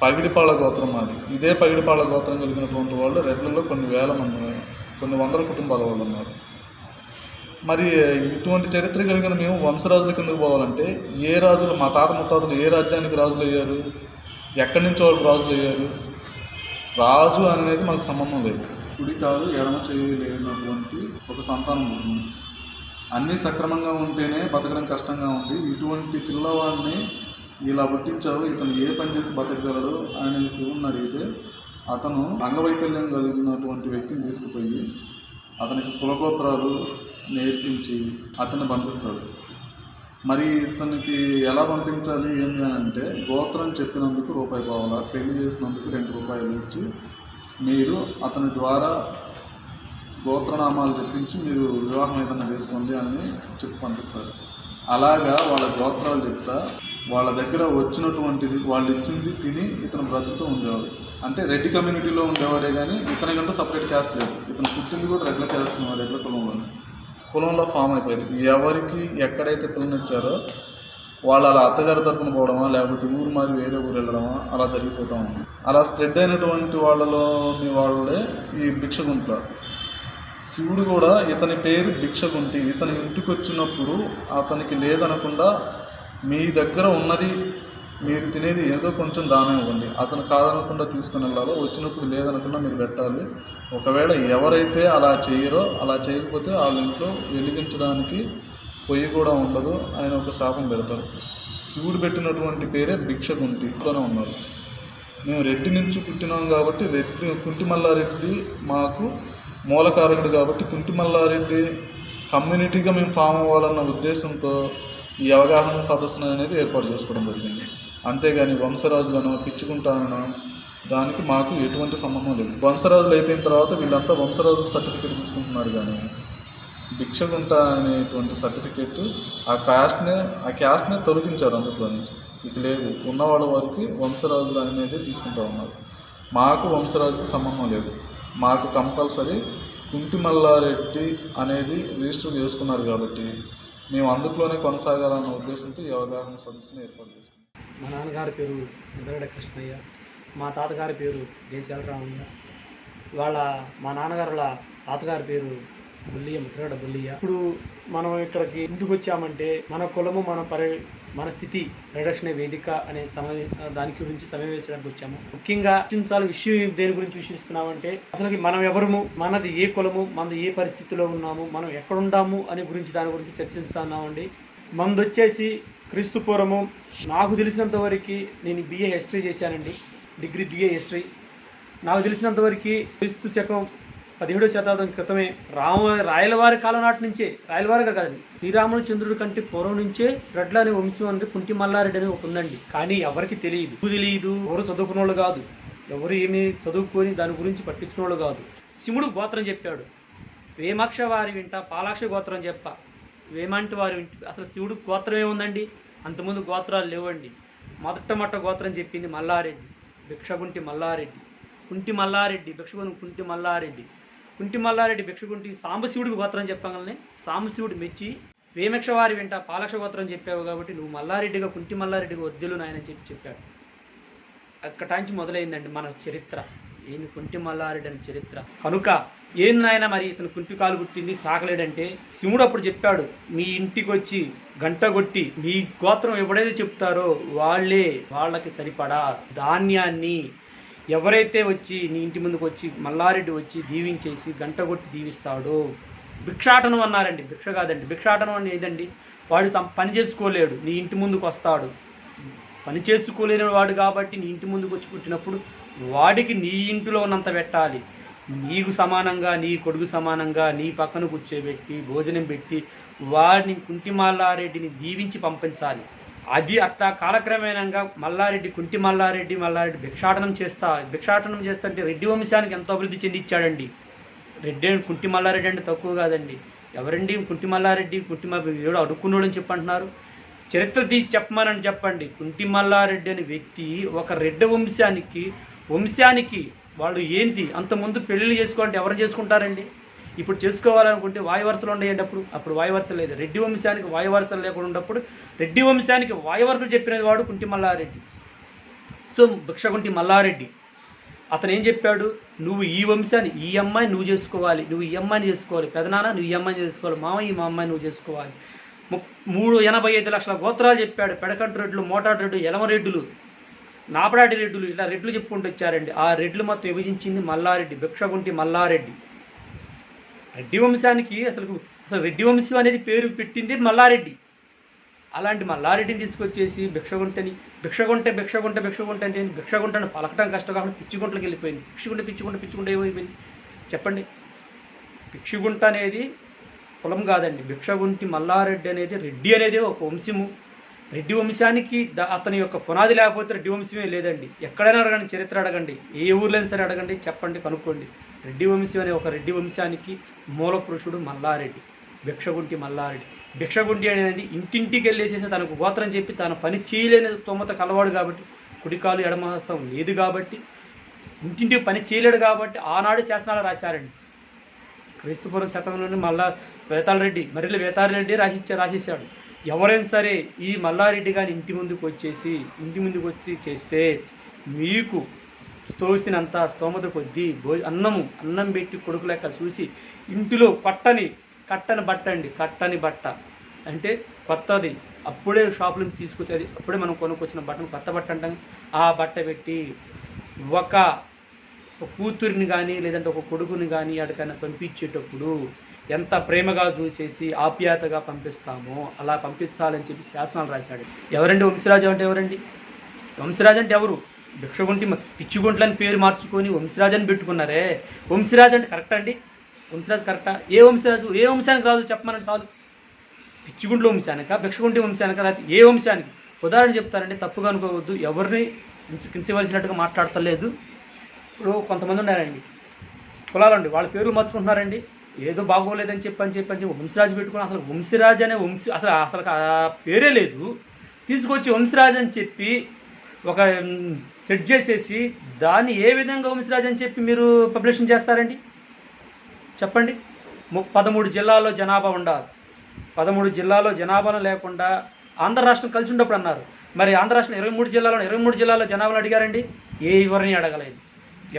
పగిడిపాళ్ళ గోత్రం మాది. ఇదే పగిడిపాళ్ళ గోత్రం కలిగినటువంటి వాళ్ళు రెడ్లలో కొన్ని వేల మంది, కొన్ని వందల కుటుంబాల వాళ్ళు ఉన్నారు. మరి ఇటువంటి చరిత్ర కలిగిన మేము వంశరాజుల కిందకు పోవాలంటే ఏ రాజులు, మా తాత ముత్తాతలు ఏ రాజ్యానికి రాజులు అయ్యారు, ఎక్కడి నుంచి వాళ్ళు రాజులు అయ్యారు? రాజు అనేది మాకు సంబంధం లేదు. కుడి కాదు ఎడమ చేయలేనటువంటి ఒక సంతానం ఉంటుంది. అన్నీ సక్రమంగా ఉంటేనే బతకడం కష్టంగా ఉంది. ఇటువంటి పిల్లవాడిని ఇలా పుట్టించారు, ఇతను ఏ పని చేసి బతకగలడు అనే శివుని అడిగితే అతను అంగవైకల్యం కలిగినటువంటి వ్యక్తిని తీసుకుపోయి అతనికి కులగోత్రాలు నేర్పించి అతన్ని పంపిస్తాడు. మరి ఇతనికి ఎలా పంపించాలి ఏంటి అని అంటే, గోత్రం చెప్పినందుకు రూపాయి కావాలా, పెళ్లి చేసినందుకు 2 రూపాయలు ఇచ్చి మీరు అతని ద్వారా గోత్రనామాలు చెప్పించి మీరు వివాహం ఏదైనా చేసుకోండి అని చెప్పి పంపిస్తారు. అలాగా వాళ్ళ గోత్రాలు చెప్తా వాళ్ళ దగ్గర వచ్చినటువంటిది వాళ్ళు ఇచ్చింది తిని ఇతను బ్రతుకుతూ ఉండేవాడు. అంటే రెడ్డి కమ్యూనిటీలో ఉండేవాడే కానీ ఇతని కంటే సపరేట్ క్యాస్ట్ లేదు. ఇతను పుట్టింది కూడా రెడ్ల క్యాస్ట్, రెడ్ల కులంలో ఫామ్ అయిపోయారు. ఎవరికి ఎక్కడైతే పిల్లనిచ్చారో వాళ్ళు అలా అత్తగారి తరపున పోవడమా లేకపోతే ఊరు మారి వేరే ఊరు వెళ్ళడమా అలా జరిగిపోతూ ఉంది. అలా స్ప్రెడ్ అయినటువంటి వాళ్ళే ఈ భిక్షగుంట్ల. శివుడు కూడా ఇతని పేరు భిక్షగుంటి. ఇతని ఇంటికి వచ్చినప్పుడు అతనికి లేదనకుండా మీ దగ్గర ఉన్నది మీరు తినేది ఏదో కొంచెం దానం ఇవ్వండి, అతను కాదనకుండా తీసుకుని వెళ్ళాలో, వచ్చినప్పుడు లేదనకుండా మీరు పెట్టాలి. ఒకవేళ ఎవరైతే అలా చేయరో, అలా చేయకపోతే వాళ్ళ ఇంట్లో వెలిగించడానికి పొయ్యి కూడా ఉండదు ఆయన ఒక శాపం పెడతారు. శివుడు పెట్టినటువంటి పేరే భిక్షకుంటిలోనే ఉన్నారు. మేము రెడ్డి నుంచి పుట్టినాం కాబట్టి కుంటి మల్లారెడ్డి మాకు మూలకారకుడు కాబట్టి కుంటి మల్లారెడ్డి కమ్యూనిటీగా మేము ఫామ్ అవ్వాలన్న ఉద్దేశంతో ఈ అవగాహన సదస్సును అనేది ఏర్పాటు చేసుకోవడం జరిగింది. అంతేగాని వంశరాజులను పిచ్చుకుంటానో దానికి మాకు ఎటువంటి సంబంధం లేదు. వంశరాజులు అయిపోయిన తర్వాత వీళ్ళంతా వంశరాజు సర్టిఫికేట్ తీసుకుంటున్నారు, కానీ భిక్షగుంట అనేటువంటి సర్టిఫికేట్ ఆ క్యాస్ట్నే తొలగించారు అందులో నుంచి. ఇక లేదు, ఉన్నవాళ్ళ వారికి వంశరాజులు అనేది తీసుకుంటూ ఉన్నారు. మాకు వంశరాజుకి సంబంధం లేదు. మాకు కంపల్సరీ కుంటి మల్లారెడ్డి అనేది రిజిస్టర్ చేసుకున్నారు కాబట్టి మేము అందులోనే కొనసాగాలన్న ఉద్దేశంతో ఈ అవగాహన సదస్సును ఏర్పాటు చేసుకున్నాం. మా నాన్నగారి పేరు ముద్రగడ కృష్ణయ్య, మా తాతగారి పేరు దేశాల రామయ్య, మా నాన్నగారుల తాతగారి పేరు బుల్లియ, ముద్రగడ బుల్లియ. ఇప్పుడు మనం ఇక్కడికి ఎందుకు వచ్చామంటే మన కులము మన స్థితి పరిరక్షణ వేదిక అనే దాని గురించి సమావేశానికి వచ్చాము. ముఖ్యంగా విషయం దేని గురించి విశ్వసిస్తున్నామంటే అసలు మనం ఎవరము, మనది ఏ కులము, మనది ఏ పరిస్థితిలో ఉన్నాము, మనం ఎక్కడుండాము అనే గురించి దాని గురించి చర్చిస్తున్నామండి. మనది వచ్చేసి క్రీస్తు పూర్వము, నాకు తెలిసినంత వరకు నేను BA హిస్టరీ చేశానండి, డిగ్రీ BA హిస్టరీ. నాకు తెలిసినంతవరకు క్రీస్తు శకం 17వ శతాబ్దం క్రితమే రాయలవారి కాలం నాటి నుంచే, రాయలవారిగా కాదండి, శ్రీరాముడు చంద్రుడి కంటే పూర్వం నుంచే రెడ్ల అనే వంశం అనేది కుంటి మల్లారెడ్డి అని ఒక ఉందండి. కానీ ఎవరికి తెలియదు, ఎవరు చదువుకున్న వాళ్ళు కాదు, ఎవరు ఏమి చదువుకొని దాని గురించి పట్టించుకున్న వాళ్ళు కాదు. శివుడు గోత్రం చెప్పాడు, వేమాక్ష వారి వింట పాలాక్ష గోత్రం చెప్ప, వేమంటి వారి వింట. అసలు శివుడు గోత్రం ఏముందండి? అంతకుముందు గోత్రాలు లేవండి. మొట్ట గోత్రం చెప్పింది మల్లారెడ్డి, భిక్షగుంటి మల్లారెడ్డి, కుంటి మల్లారెడ్డి, కుంటి మల్లారెడ్డి, కుంటి మల్లారెడ్డి భిక్షగుంటి. సాంబశివుడికి గోత్రం చెప్పగానే సాంబశివుడు మెచ్చి వేమక్ష వారి వెంట పాలక్ష గోత్రం చెప్పావు కాబట్టి నువ్వు మల్లారెడ్డిగా కుంటి మల్లారెడ్డిగా వద్దులు నాయనని చెప్పాడు. అక్కటాంచి మొదలైందండి మన చరిత్ర. ఏంది కుంటి మల్లారెడ్డి అని చరిత్ర. కనుక ఏం నాయన మరి ఇతను కుంటి కాలు పుట్టింది సాకలేడంటే శివుడు అప్పుడు చెప్పాడు, మీ ఇంటికి వచ్చి గంట కొట్టి మీ గోత్రం ఎవడైతే చెప్తారో వాళ్ళకి సరిపడా ధాన్యాన్ని ఎవరైతే వచ్చి నీ ఇంటి ముందుకు వచ్చి మల్లారెడ్డి వచ్చి దీవించేసి గంట కొట్టి దీవిస్తాడో, భిక్షాటనం అన్నారండి, భిక్ష కాదండి. భిక్షాటనం అని ఏదండి? వాడు పని చేసుకోలేడు, నీ ఇంటి ముందుకు వస్తాడు. పని చేసుకోలేని వాడు కాబట్టి నీ ఇంటి ముందుకు వచ్చి పుట్టినప్పుడు వాడికి నీ ఇంటిలో ఉన్నంత పెట్టాలి. నీకు సమానంగా, నీ కొడుకు సమానంగా నీ పక్కన కూర్చోబెట్టి భోజనం పెట్టి వాడిని కుంటి మల్లారెడ్డిని దీవించి పంపించాలి. అది అట్లా కాలక్రమేణంగా కుంటి మల్లారెడ్డి భిక్షాటనం చేస్తుంటే రెడ్డి వంశానికి ఎంతో అభివృద్ధి చెందించాడండి. కుంటి మల్లారెడ్డి అంటే తక్కువ కాదండి. ఎవరండి కుంటి మల్లారెడ్డి? ఏడు అడుక్కున్నాడని చెప్పంటున్నారు. చరిత్ర చెప్పమని చెప్పండి. కుంటి మల్లారెడ్డి అనే వ్యక్తి ఒక రెడ్డి వంశానికి వాళ్ళు ఏంటి అంతకుముందు పెళ్ళిళ్ళు చేసుకోవాలంటే ఎవరు చేసుకుంటారండి? ఇప్పుడు చేసుకోవాలనుకుంటే వాయువరుసలు ఉండేయండి. అప్పుడు వాయువరుసలు లేదు. రెడ్డి వంశానికి వాయువరుసలు లేకుండా ఉన్నప్పుడు రెడ్డి వంశానికి వాయువరుసలు చెప్పినది వాడు కుంటి మల్లారెడ్డి. సో భిక్షగుంటి మల్లారెడ్డి అతను ఏం చెప్పాడు? నువ్వు ఈ వంశాన్ని, ఈ అమ్మాయిని నువ్వు చేసుకోవాలి, నువ్వు ఈ అమ్మాయిని చేసుకోవాలి, పెదనాన్న నువ్వు ఈ అమ్మాయిని చేసుకోవాలి, మామయ్య మా అమ్మాయిని నువ్వు చేసుకోవాలి. 85 లక్షల గోత్రాలు చెప్పాడు. పెడకంటు రెడ్లు, మోటాడు రెడ్లు, ఎలమరెడ్డులు, నాపడాటి రెడ్డులు, ఇలా రెడ్లు చెప్పుకుంటూ వచ్చారండి. ఆ రెడ్లు మొత్తం విభజించింది మల్లారెడ్డి, భిక్షగుంటి మల్లారెడ్డి. రెడ్డి వంశానికి అసలు రెడ్డి వంశం అనేది పేరు పెట్టింది మల్లారెడ్డి. అలాంటి మల్లారెడ్డిని తీసుకొచ్చేసి భిక్షగుంట అంటే భిక్షగుంటను పలకటం కష్టం కాకుండా పిచ్చిగుంటలకు వెళ్ళిపోయింది. పిచ్చుగుంట ఏమైపోయింది చెప్పండి? పిచ్చిగుంట అనేది కులం కాదండి. భిక్షగుంటి మల్లారెడ్డి అనేది రెడ్డి అనేది ఒక వంశము. రెడ్డి వంశానికి అతని యొక్క పునాది లేకపోతే రెడ్డి వంశమే లేదండి. ఎక్కడైనా అడగండి, చరిత్ర అడగండి, ఏ ఊర్లైనా సరే అడగండి, చెప్పండి, కనుక్కోండి. రెడ్డి వంశం అనే ఒక రెడ్డి వంశానికి మూల పురుషుడు మల్లారెడ్డి, భిక్షగుంటి మల్లారెడ్డి. భిక్షగుంటి అనేది ఇంటింటికి వెళ్ళేసేసి తనకు గోత్రం చెప్పి తన పని చేయలేని తొమ్మత కలవాడు కాబట్టి, కుడికాలు ఎడమహస్తం లేదు కాబట్టి, ఇంటింటికి పని చేయలేడు కాబట్టి ఆనాడు శాసనాలు రాశారండి. క్రీస్తుపూర్వ శతంలోనే మర్రిల వేతాళరెడ్డి రాసేసాడు. ఎవరైనా సరే ఈ మల్లారెడ్డి గారిని ఇంటి ముందుకు వచ్చి చేస్తే మీకు తోసినంత స్తోమత కొద్దీ అన్నం పెట్టి కొడుకు లెక్క చూసి ఇంటిలో కట్టని బట్ట అంటే కొత్తది, అప్పుడే షాపుల నుంచి తీసుకొచ్చేది, అప్పుడే మనం కొనుక్కొచ్చిన బట్టను కొత్త బట్ట అంటాం. ఆ బట్ట పెట్టి ఒక ఒక కూతురిని కానీ లేదంటే ఒక కొడుకుని కానీ ఎక్కడికైనా పంపించేటప్పుడు ఎంత ప్రేమగా చూసేసి ఆప్యాయతగా పంపిస్తామో అలా పంపించాలని చెప్పి శాసనాలు రాశాడు. ఎవరండి వంశీరాజు అంటే? ఎవరండి వంశీరాజు అంటే? ఎవరు? భిక్షగుంటి పిచ్చిగుంట్లని పేరు మార్చుకొని వంశీరాజు అని పెట్టుకున్నారే. వంశీరాజు అంటే కరెక్టా అండి? వంశీరాజు కరెక్టా? ఏ వంశీరాజు? ఏ వంశానికి రాదు చెప్పమని చాలు. పిచ్చిగుంట్ల వంశానిక, భిక్షగుంటి వంశానిక, లేకపోతే ఏ వంశానికి? ఉదాహరణ చెప్తారండి, తప్పుగా అనుకోవద్దు. ఎవరిని కించవలసినట్టుగా మాట్లాడతలేదు. ఇప్పుడు కొంతమంది ఉన్నారండి, కులాలండి, వాళ్ళ పేర్లు మార్చుకుంటున్నారండి. ఏదో బాగోలేదని చెప్పి వంశీరాజు పెట్టుకుని అసలు వంశీరాజు అనే అసలు ఆ పేరే లేదు. తీసుకొచ్చి వంశీరాజు అని చెప్పి ఒక సెట్ చేసేసి దాన్ని ఏ విధంగా వంశీరాజు అని చెప్పి మీరు పబ్లిషన్ చేస్తారండి? చెప్పండి. 13 జిల్లాల్లో జనాభా ఉండాలి. 13 జిల్లాలో జనాభాను లేకుండా ఆంధ్ర రాష్ట్రం కలిసి ఉన్నప్పుడు అన్నారు. మరి ఆంధ్ర రాష్ట్రం 23 జిల్లాలో జనాభాను అడిగారండి? ఎవరిని అడగలేదు.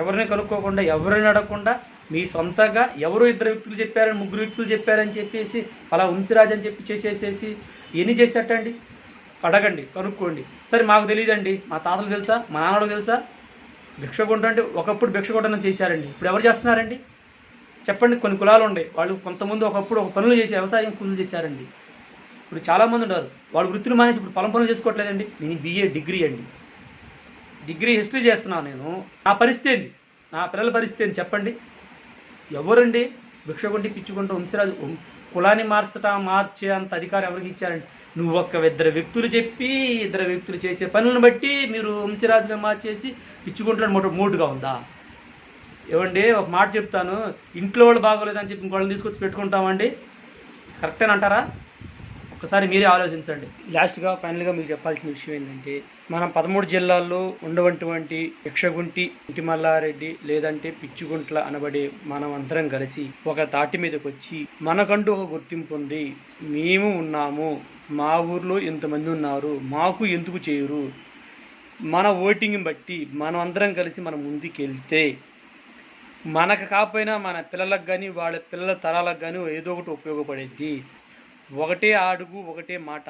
ఎవరిని కనుక్కోకుండా, ఎవరిని అడగకుండా మీ సొంతగా ఎవరు 2 వ్యక్తులు చెప్పారని, 3 వ్యక్తులు చెప్పారని చెప్పేసి అలా వంశీరాజు అని చెప్పి చేసేసేసి ఎన్ని చేసేటండి? అడగండి, కనుక్కోండి. సరే మాకు తెలియదండి, మా తాతలు తెలుసా, మా నాన్నకు తెలుసా? భిక్షగుంట అంటే ఒకప్పుడు భిక్షగుంటను చేశారండి, ఇప్పుడు ఎవరు చేస్తున్నారండి? చెప్పండి. కొన్ని కులాలు ఉండే వాళ్ళు కొంతమంది ఒకప్పుడు ఒక పనులు చేసి వ్యవసాయం పనులు చేశారండి. ఇప్పుడు చాలామంది ఉన్నారు వాళ్ళు వృత్తులు మానేసి ఇప్పుడు పొలం పనులు చేసుకోవట్లేదండి. నేను BA డిగ్రీ అండి, డిగ్రీ హిస్టరీ చేస్తున్నాను నేను. నా పరిస్థితి ఏంది? నా పిల్లల పరిస్థితి ఏంది చెప్పండి? ఎవరండి భిక్షగుంటి పిచ్చుకుంటూ వంశీరాజు? కులాన్ని మార్చే అంత అధికారం ఎవరికి ఇచ్చారండి? నువ్వు 2 వ్యక్తులు చెప్పి 2 వ్యక్తులు చేసే పనులను బట్టి మీరు వంశీరాజుగా మార్చేసి పిచ్చుకుంటున్న మూటుగా ఉందా? ఏమండి ఒక మాట చెప్తాను, ఇంట్లో వాళ్ళు బాగోలేదని చెప్పి ఇంకోళ్ళని తీసుకొచ్చి పెట్టుకుంటామండి? కరెక్టేనంటారా? ఒకసారి మీరే ఆలోచించండి. లాస్ట్గా ఫైనల్గా మీకు చెప్పాల్సిన విషయం ఏంటంటే, మనం 13 జిల్లాల్లో ఉండవంటి భిక్షగుంటి, ఇంటిమల్లారెడ్డి లేదంటే పిచ్చుగుంట్ల అనబడే మనం అందరం కలిసి ఒక తాటి మీదకి వచ్చి మనకంటూ ఒక గుర్తింపు ఉంది, మేము ఉన్నాము, మా ఊర్లో ఎంతమంది ఉన్నారు, మాకు ఎందుకు చేయరు, మన ఓటింగ్ని బట్టి మనం అందరం కలిసి మనం ముందుకెళ్తే మనకు కాకపోయినా మన పిల్లలకు కానీ వాళ్ళ పిల్లల తరాలకు కానీ ఏదో ఒకటి ఉపయోగపడేది. ఒకటే అడుగు ఒకటే మాట,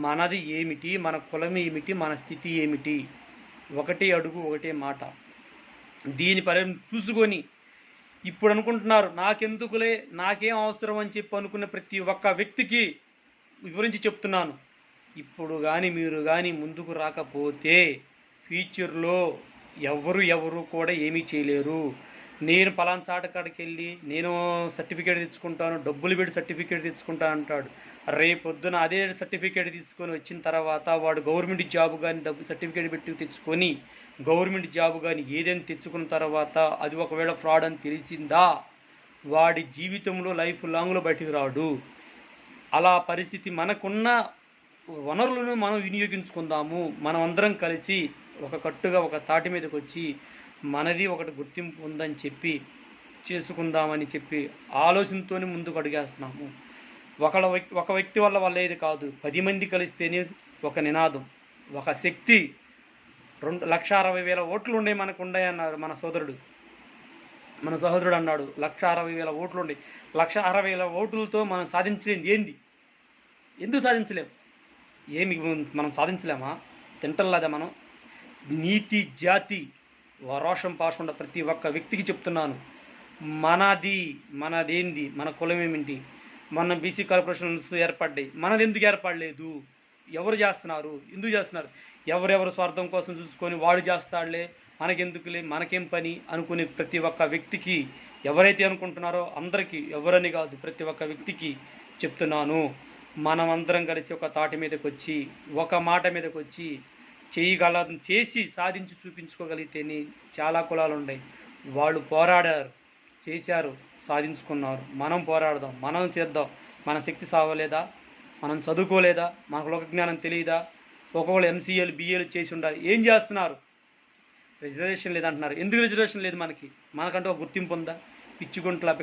మనది ఏమిటి, మన కులం ఏమిటి, మన స్థితి ఏమిటి, ఒకటే అడుగు ఒకటే మాట. దీని చూసుకొని ఇప్పుడు అనుకుంటున్నారు నాకెందుకులే, నాకేం అవసరం అని చెప్పి అనుకున్న ప్రతి ఒక్క వ్యక్తికి వివరించి చెప్తున్నాను. ఇప్పుడు కానీ మీరు కానీ ముందుకు రాకపోతే ఫ్యూచర్లో ఎవరు కూడా ఏమీ చేయలేరు. నేను పలానా చాట కాడికి వెళ్ళి నేను సర్టిఫికేట్ తెచ్చుకుంటాను, డబ్బులు పెట్టి సర్టిఫికేట్ తెచ్చుకుంటాను అంటాడు. రేపొద్దున అదే సర్టిఫికేట్ తీసుకొని వచ్చిన తర్వాత వాడు గవర్నమెంట్ జాబ్ కానీ సర్టిఫికేట్ పెట్టి తెచ్చుకొని గవర్నమెంట్ జాబ్ కానీ ఏదైనా తెచ్చుకున్న తర్వాత అది ఒకవేళ ఫ్రాడ్ అని తెలిసిందా వాడి జీవితంలో లైఫ్ లాంగ్లో బయటికి రాడు. అలా పరిస్థితి మనకున్న వనరులను మనం వినియోగించుకుందాము. మనం అందరం కలిసి ఒక కట్టుగా ఒక తాటి మీదకి వచ్చి మనది ఒకటి గుర్తింపు ఉందని చెప్పి చేసుకుందామని చెప్పి ఆలోచనతోనే ముందుకు అడిగేస్తున్నాము. ఒక వ్యక్తి వల్ల ఏది కాదు, 10 మంది కలిస్తేనే ఒక నినాదం, ఒక శక్తి. 2,60,000 ఓట్లు ఉండే మనకు ఉన్నాయన్నారు మన సహోదరుడు అన్నాడు. 1,60,000 ఓట్లు ఉండే, 1,60,000 ఓట్లతో మనం సాధించలేంది ఏంది? ఎందుకు సాధించలేము? ఏమి మనం సాధించలేమా? తింటల్లాదా మనం? నీతి జాతి రోషం పాషం ప్రతి ఒక్క వ్యక్తికి చెప్తున్నాను, మనదేంది, మన కులం ఏమిటి, మన బీసీ కార్పొరేషన్స్ ఏర్పడ్డాయి, మనది ఎందుకు ఏర్పడలేదు? ఎవరు చేస్తున్నారు? ఎందుకు చేస్తున్నారు? ఎవరెవరు స్వార్థం కోసం చూసుకొని వాడు చేస్తాడులే, మనకెందుకులే, మనకేం పని అనుకునే ప్రతి ఒక్క వ్యక్తికి, ఎవరైతే అనుకుంటున్నారో అందరికీ, ఎవరని కాదు ప్రతి ఒక్క వ్యక్తికి చెప్తున్నాను, మనమందరం కలిసి ఒక తాటి మీదకి వచ్చి ఒక మాట మీదకి వచ్చి చేసి సాధించి చూపించుకోగలిగితేనే. చాలా కులాలు ఉన్నాయి, వాళ్ళు పోరాడారు, చేశారు, సాధించుకున్నారు. మనం పోరాడదాం, మనం చేద్దాం. మన శక్తి సావలేదా? మనం చదువుకోలేదా? మనకు లోక జ్ఞానం తెలియదా? ఒక్కొక్కరు MCAలు BAలు చేసి ఉండాలి. ఏం చేస్తున్నారు? రిజర్వేషన్ లేదంటున్నారు. ఎందుకు రిజర్వేషన్ లేదు? మనకంటూ ఒక గుర్తింపు ఉందా? భిక్షగుంట్ల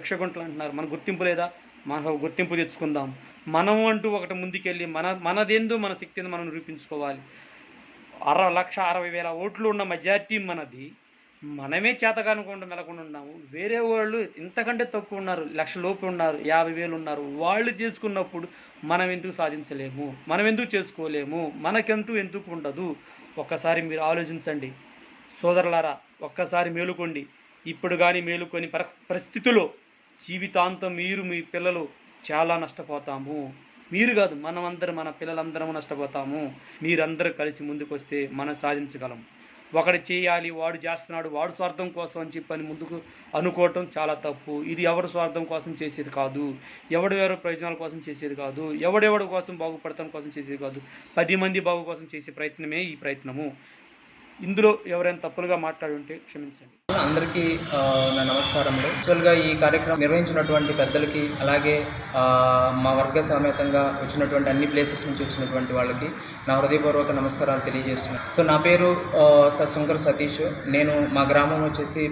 అంటున్నారు. మన గుర్తింపు లేదా? మనకు ఒక గుర్తింపు తెచ్చుకుందాం. మనం అంటూ ఒకటి ముందుకెళ్ళి మనదేందో మన శక్తి ఏందో మనం నిరూపించుకోవాలి. 1,60,000 ఓట్లు ఉన్న మెజార్టీ మనది. మనమే చేతకానుకుండా మెలకుండా ఉన్నాము. వేరే వాళ్ళు ఇంతకంటే తక్కువ ఉన్నారు, 1,00,000 లోపు ఉన్నారు, 50,000 ఉన్నారు. వాళ్ళు చేసుకున్నప్పుడు మనం ఎందుకు సాధించలేము? మనం ఎందుకు చేసుకోలేము? మనకెంటూ ఎందుకు ఉండదు? ఒక్కసారి మీరు ఆలోచించండి సోదరులారా, ఒక్కసారి మేలుకోండి. ఇప్పుడు కానీ మేలుకొని పరిస్థితుల్లో జీవితాంతం మీరు మీ పిల్లలు చాలా నష్టపోతాము. మీరు కాదు, మన పిల్లలందరము నష్టపోతాము. మీరందరూ కలిసి ముందుకు వస్తే మనం సాధించగలం. ఒకటి చేయాలి, వాడు చేస్తున్నాడు, వాడు స్వార్థం కోసం అని చెప్పని ముందుకు అనుకోవటం చాలా తప్పు. ఇది ఎవరి స్వార్థం కోసం చేసేది కాదు, ఎవరెవరి ప్రయోజనాల కోసం చేసేది కాదు, ఎవడెవడి కోసం బాగుపడటం కోసం చేసేది కాదు. 10 మంది బాగు కోసం చేసే ప్రయత్నమే ఈ ప్రయత్నము. ఇందులో ఎవరైనా తప్పులుగా మాట్లాడి ఉంటే క్షమించండి. అందరికీ నా నమస్కారములు. యాక్చువల్గా ఈ కార్యక్రమం నిర్వహించినటువంటి పెద్దలకి, అలాగే మా వర్గ సమేతంగా వచ్చినటువంటి అన్ని ప్లేసెస్ నుంచి వచ్చినటువంటి వాళ్ళకి నా హృదయపూర్వక నమస్కారాలు తెలియజేస్తున్నాను. సో నా పేరు సుంకర సతీష్. నేను మా గ్రామం వచ్చేసి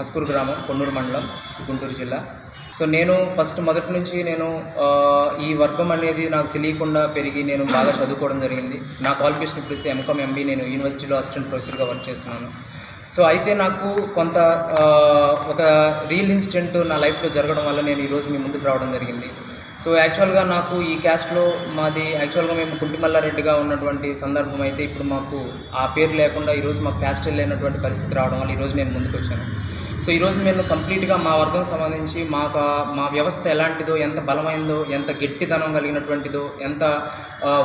కస్కూరు గ్రామం, కొన్నూరు మండలం, గుంటూరు జిల్లా. సో నేను మొదటి నుంచి నేను ఈ వర్గం అనేది నాకు తెలియకుండా పెరిగి నేను బాగా చదువుకోవడం జరిగింది. నా క్వాలిఫికేషన్ ఇప్పుడు ఎంకామ్ ఎంబీ, నేను యూనివర్సిటీలో అసిస్టెంట్ ప్రొఫెసర్గా వర్క్ చేస్తున్నాను. సో అయితే నాకు కొంత ఒక రియల్ ఇన్సిడెంట్ నా లైఫ్లో జరగడం వల్ల నేను ఈరోజు మీ ముందుకు రావడం జరిగింది. సో యాక్చువల్గా నాకు ఈ క్యాస్ట్లో యాక్చువల్గా మేము కుంటిమల్లారెడ్డిగా ఉన్నటువంటి సందర్భం అయితే ఇప్పుడు మాకు ఆ పేరు లేకుండా ఈరోజు మాకు క్యాస్ట్ లేనటువంటి పరిస్థితి రావడం వల్ల ఈరోజు నేను ముందుకు వచ్చాను. సో ఈరోజు నేను కంప్లీట్గా మా వర్గం సంబంధించి మా వ్యవస్థ ఎలాంటిదో, ఎంత బలమైందో, ఎంత గట్టితనం కలిగినటువంటిదో, ఎంత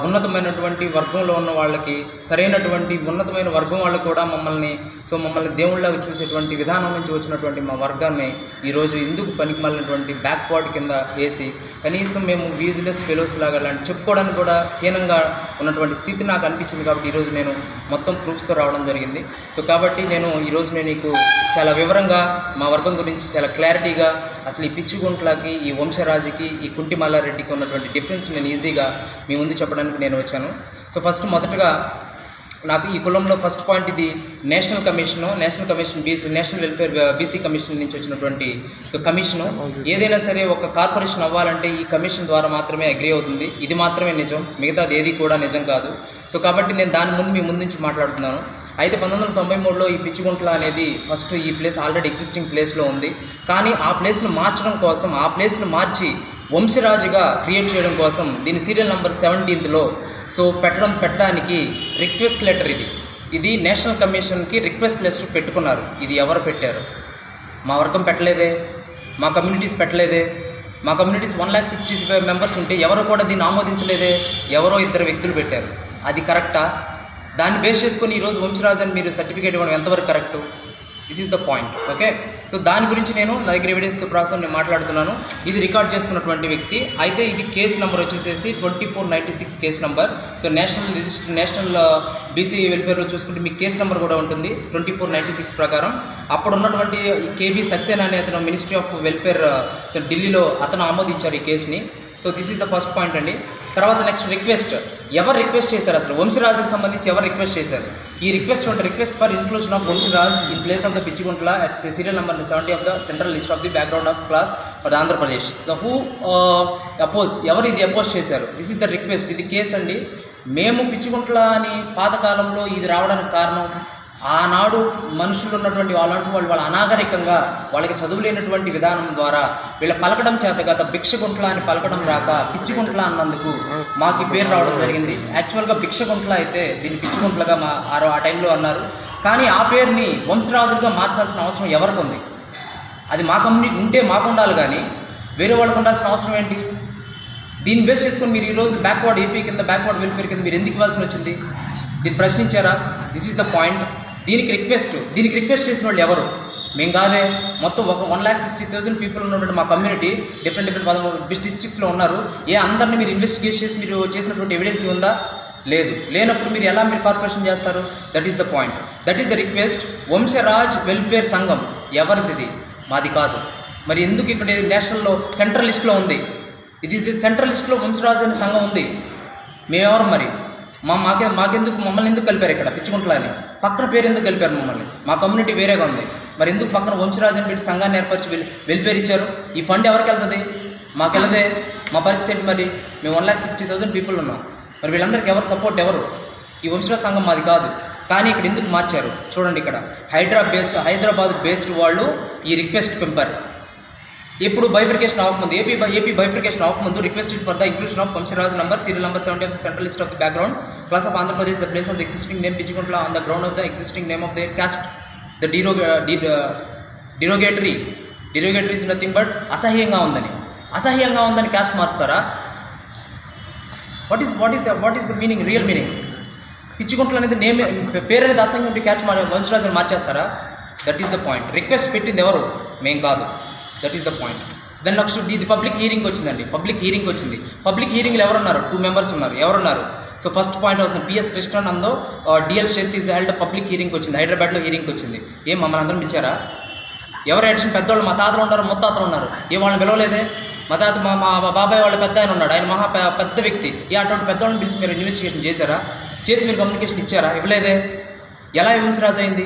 ఉన్నతమైనటువంటి వర్గంలో ఉన్న వాళ్ళకి సరైనటువంటి ఉన్నతమైన వర్గం వాళ్ళు కూడా మమ్మల్ని దేవుళ్ళగా చూసేటువంటి విధానం నుంచి వచ్చినటువంటి మా వర్గాన్ని ఈరోజు ఎందుకు పనికిమాలినటువంటి బ్యాక్వర్డ్ కింద వేసి కనీసం మేము యూజ్లెస్ ఫెలోస్ లాగా అలాంటి చెప్పుకోవడానికి కూడా హీనంగా ఉన్నటువంటి స్థితి నాకు అనిపించింది. కాబట్టి ఈరోజు నేను మొత్తం ప్రూఫ్స్తో రావడం జరిగింది. సో కాబట్టి ఈరోజు నేను నీకు చాలా వివరంగా మా వర్గం గురించి చాలా క్లారిటీగా, అసలు ఈ పిచ్చిగుంట్లకి, ఈ వంశరాజుకి, ఈ కుంటిమల్లారెడ్డికి ఉన్నటువంటి డిఫరెన్స్ నేను ఈజీగా మీ ముందు చెప్పడానికి నేను వచ్చాను. సో మొదటగా నాకు ఈ కులంలో ఫస్ట్ పాయింట్, ఇది national commission national welfare BC commission నుంచి వచ్చినటువంటి కమిషను. ఏదైనా సరే ఒక కార్పొరేషన్ అవ్వాలంటే ఈ కమిషన్ ద్వారా మాత్రమే అగ్రీ అవుతుంది. ఇది మాత్రమే నిజం, మిగతాది ఏది కూడా నిజం కాదు. సో కాబట్టి నేను దాని ముందు మీ ముందు నుంచి మాట్లాడుతున్నాను. అయితే 1993లో ఈ పిచ్చిగుంట్ల అనేది ఫస్ట్ ఈ ప్లేస్ ఆల్రెడీ ఎగ్జిస్టింగ్ ప్లేస్లో ఉంది. కానీ ఆ ప్లేస్ను మార్చడం కోసం, ఆ ప్లేస్ను మార్చి వంశరాజుగా క్రియేట్ చేయడం కోసం దీని సీరియల్ నెంబర్ 17లో పెట్టడానికి రిక్వెస్ట్ లెటర్, ఇది నేషనల్ కమిషన్కి రిక్వెస్ట్ లెటర్ పెట్టుకున్నారు. ఇది ఎవరు పెట్టారు? మా వర్గం పెట్టలేదే, మా కమ్యూనిటీస్ పెట్టలేదే. మా కమ్యూనిటీస్ 1,65 మెంబర్స్ ఉంటే ఎవరు కూడా దీన్ని ఆమోదించలేదే. ఎవరో 2 వ్యక్తులు పెట్టారు. అది కరెక్టా? దాన్ని బేస్ చేసుకొని ఈరోజు వంశరాజు అని మీరు సర్టిఫికేట్ ఇవ్వడం ఎంతవరకు correct? This is the point. Okay, so దాని గురించి నేను నా దగ్గర ఎవిడెన్స్తో ప్రాసెస్ నేను మాట్లాడుతున్నాను. ఇది రికార్డ్ చేసుకున్నటువంటి వ్యక్తి. అయితే ఇది కేసు నెంబర్ వచ్చేసేసి 2496 case number. So national BC వెల్ఫేర్లో చూసుకుంటే మీకు కేసు నెంబర్ కూడా ఉంటుంది 2496 ప్రకారం. అప్పుడు ఉన్నటువంటి కేబీ సక్సేనా అనే అతను మినిస్ట్రీ ఆఫ్ వెల్ఫేర్ ఢిల్లీలో అతను ఆమోదించారు ఈ కేసుని. So this is the first point అండి. తర్వాత నెక్స్ట్ రిక్వెస్ట్. ఎవరు రిక్వెస్ట్ చేశారు? అసలు వంశరాజుకి సంబంధించి ఎవరు రిక్వెస్ట్ చేశారు? ఈ request for inclusion of Vamsharaj in place of the Pichiguntla at serial number 70 of the central list of the background of class for Andhra Pradesh. So who ఎవరు ఇది అపోజ్ చేశారు? This is the request. ఇది కేసు అండి. మేము పిచ్చిగుంట్ల అని పాతకాలంలో ఇది రావడానికి కారణం, ఆనాడు మనుషులు ఉన్నటువంటి వాళ్ళ అనాగరికంగా, వాళ్ళకి చదువు లేనటువంటి విధానం ద్వారా వీళ్ళ పలకడం చేత గత భిక్షగుంట్ల అని పలకడం రాక పిచ్చిగుంట్ల అన్నందుకు మాకు పేరు రావడం జరిగింది. యాక్చువల్గా భిక్షగుంట్ల అయితే దీన్ని పిచ్చిగుంట్లగా ఆ టైంలో అన్నారు. కానీ ఆ పేరుని వంశరాజులుగా మార్చాల్సిన అవసరం ఎవరికి ఉంది? అది మా కమ్యూనిటీ ఉంటే మాకు ఉండాలి, కానీ వేరే వాళ్ళకు ఉండాల్సిన అవసరం ఏంటి? దీన్ని బేస్ చేసుకొని మీరు ఈరోజు బ్యాక్వర్డ్ ఏపీ కింద, బ్యాక్వర్డ్ వెల్ఫేర్ కింద మీరు ఎందుకు ఇవ్వాల్సి వచ్చింది? దీన్ని ప్రశ్నించారా? This is the point. దీనికి రిక్వెస్ట్ చేసిన వాళ్ళు ఎవరు? మేము కాదే. మొత్తం 1,60,000 పీపుల్ ఉన్నటువంటి మా కమ్యూనిటీ డిఫరెంట్ 13 డిస్ట్రిక్ట్స్లో ఉన్నారు. అందరినీ మీరు ఇన్వెస్టిగేట్ చేసి మీరు చేసినటువంటి ఎవిడెన్స్ ఉందా? లేదు. లేనప్పుడు మీరు ఎలా కార్పొరేషన్ చేస్తారు? That is the point. That is the request. Vamsharaj welfare సంఘం ఎవరిది? మాది కాదు. మరి ఎందుకు ఇక్కడ నేషనల్లో సెంట్రల్ లిస్ట్లో ఉంది? ఇది సెంట్రల్ లిస్ట్లో వంశరాజ్ అనే సంఘం ఉంది. మేమెవరు మరి? మాకెందుకు, మమ్మల్ని ఎందుకు కలిపారు ఇక్కడ పిచ్చిగుంట్ల అని? పక్కన పేరు ఎందుకు కలిపారు మమ్మల్ని? మా కమ్యూనిటీ వేరేగా ఉంది. మరి ఎందుకు పక్కన వంశరాజు అని పెట్టి సంఘాన్ని ఏర్పరిచి వెల్ఫేర్ ఇచ్చారు? ఈ ఫండ్ ఎవరికి వెళ్తుంది? మాకు వెళ్ళదే. మా పరిస్థితి ఏంటి మరి? మేము 1,60,000 పీపుల్ ఉన్నాం. మరి వీళ్ళందరికీ ఎవరు సపోర్ట్? ఎవరు? ఈ వంశరాజు సంఘం మాది కాదు. కానీ ఇక్కడ ఎందుకు మార్చారు? చూడండి, ఇక్కడ హైదరాబాద్ బేస్డ్ వాళ్ళు ఈ రిక్వెస్ట్ పంపారు. ఎప్పుడు బైఫికేషన్ అవ్వకముందు, ఏపీ బైఫికేషన్ అవ్వకముందు requested for the inclusion of Vamsharaj number serial number 70 of the central list of the background class of Andhra Pradesh the place of the existing name Pichiguntla on the ground of the existing name of their caste the derogatory is nothing but అసహ్యంగా ఉందని caste మారుస్తారా? What is the meaning, real meaning? పిచ్చిగుంటలు అనేది పేరు అనేది అసహ్యంగా ఉంటే caste వంశరాజుని మార్చేస్తారా? That is the point. Request పెట్టింది ఎవరు? మేం కాదు. That is the point. Then next ఇది పబ్లిక్ హీరింగ్ వచ్చిందండి. పబ్లిక్ హీరింగ్లో ఎవరున్నారు? 2 మెంబర్స్ ఉన్నారు. ఎవరున్నారు? సో ఫస్ట్ పాయింట్ అవుతుంది పిఎస్ కృష్ణానందో DL Sheth is held public hearing వచ్చింది, హైదరాబాద్లో హీరింగ్ వచ్చింది. ఏం మమ్మల్ని అందరం పిలిచారా? ఎవరు యాక్షన్? పెద్దవాళ్ళు, మా తాతలు ఉన్నారు, ముత్తాతలు ఉన్నారు. వాళ్ళని పిలవలేదే? మా తాత మా బాబాయ్ వాళ్ళ పెద్ద ఆయన ఉన్నాడు, ఆయన మహా పెద్ద వ్యక్తి. అటువంటి పెద్దవాళ్ళని పిలిచి మీరు ఇన్వెస్టిగేషన్ చేశారా? చేసి మీరు కమ్యూనికేషన్ ఇచ్చారా? ఇవ్వలేదే. ఎలా వంశరాజు అయింది?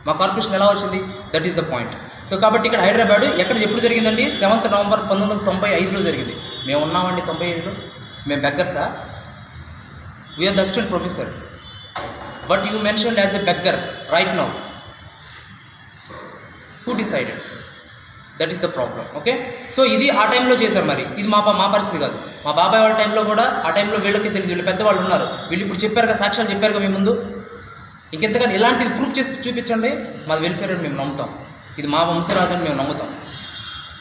మా కార్పొరేషన్ ఎలా వచ్చింది? That is the point. So కాబట్టి ఇక్కడ హైదరాబాద్ ఎప్పుడు జరిగిందండి? 7th November 1995లో జరిగింది. మేము ఉన్నామండి 95లో. మేము బెగ్గర్సా? We are the assistant professor, but you mentioned as a beggar right now. Who decided? That is the problem. Okay, so ఇది ఆ టైంలో చేశారు. మరి ఇది మా పరిస్థితి కాదు. మా బాబాయ్ వాళ్ళ టైంలో కూడా ఆ టైంలో వీళ్ళకి తెలియదు, వీళ్ళు పెద్దవాళ్ళు ఉన్నారు. వీళ్ళు ఇప్పుడు చెప్పారుగా, సాక్ష్యాలు చెప్పారుగా మీ ముందు. ఇంకెంతగాని ఇలాంటిది ప్రూఫ్ చేసి చూపించండి, మాది వెల్ఫేర్ అని మేము నమ్ముతాం. ఇది మా వంశరాజు అని మేము నమ్ముతాం.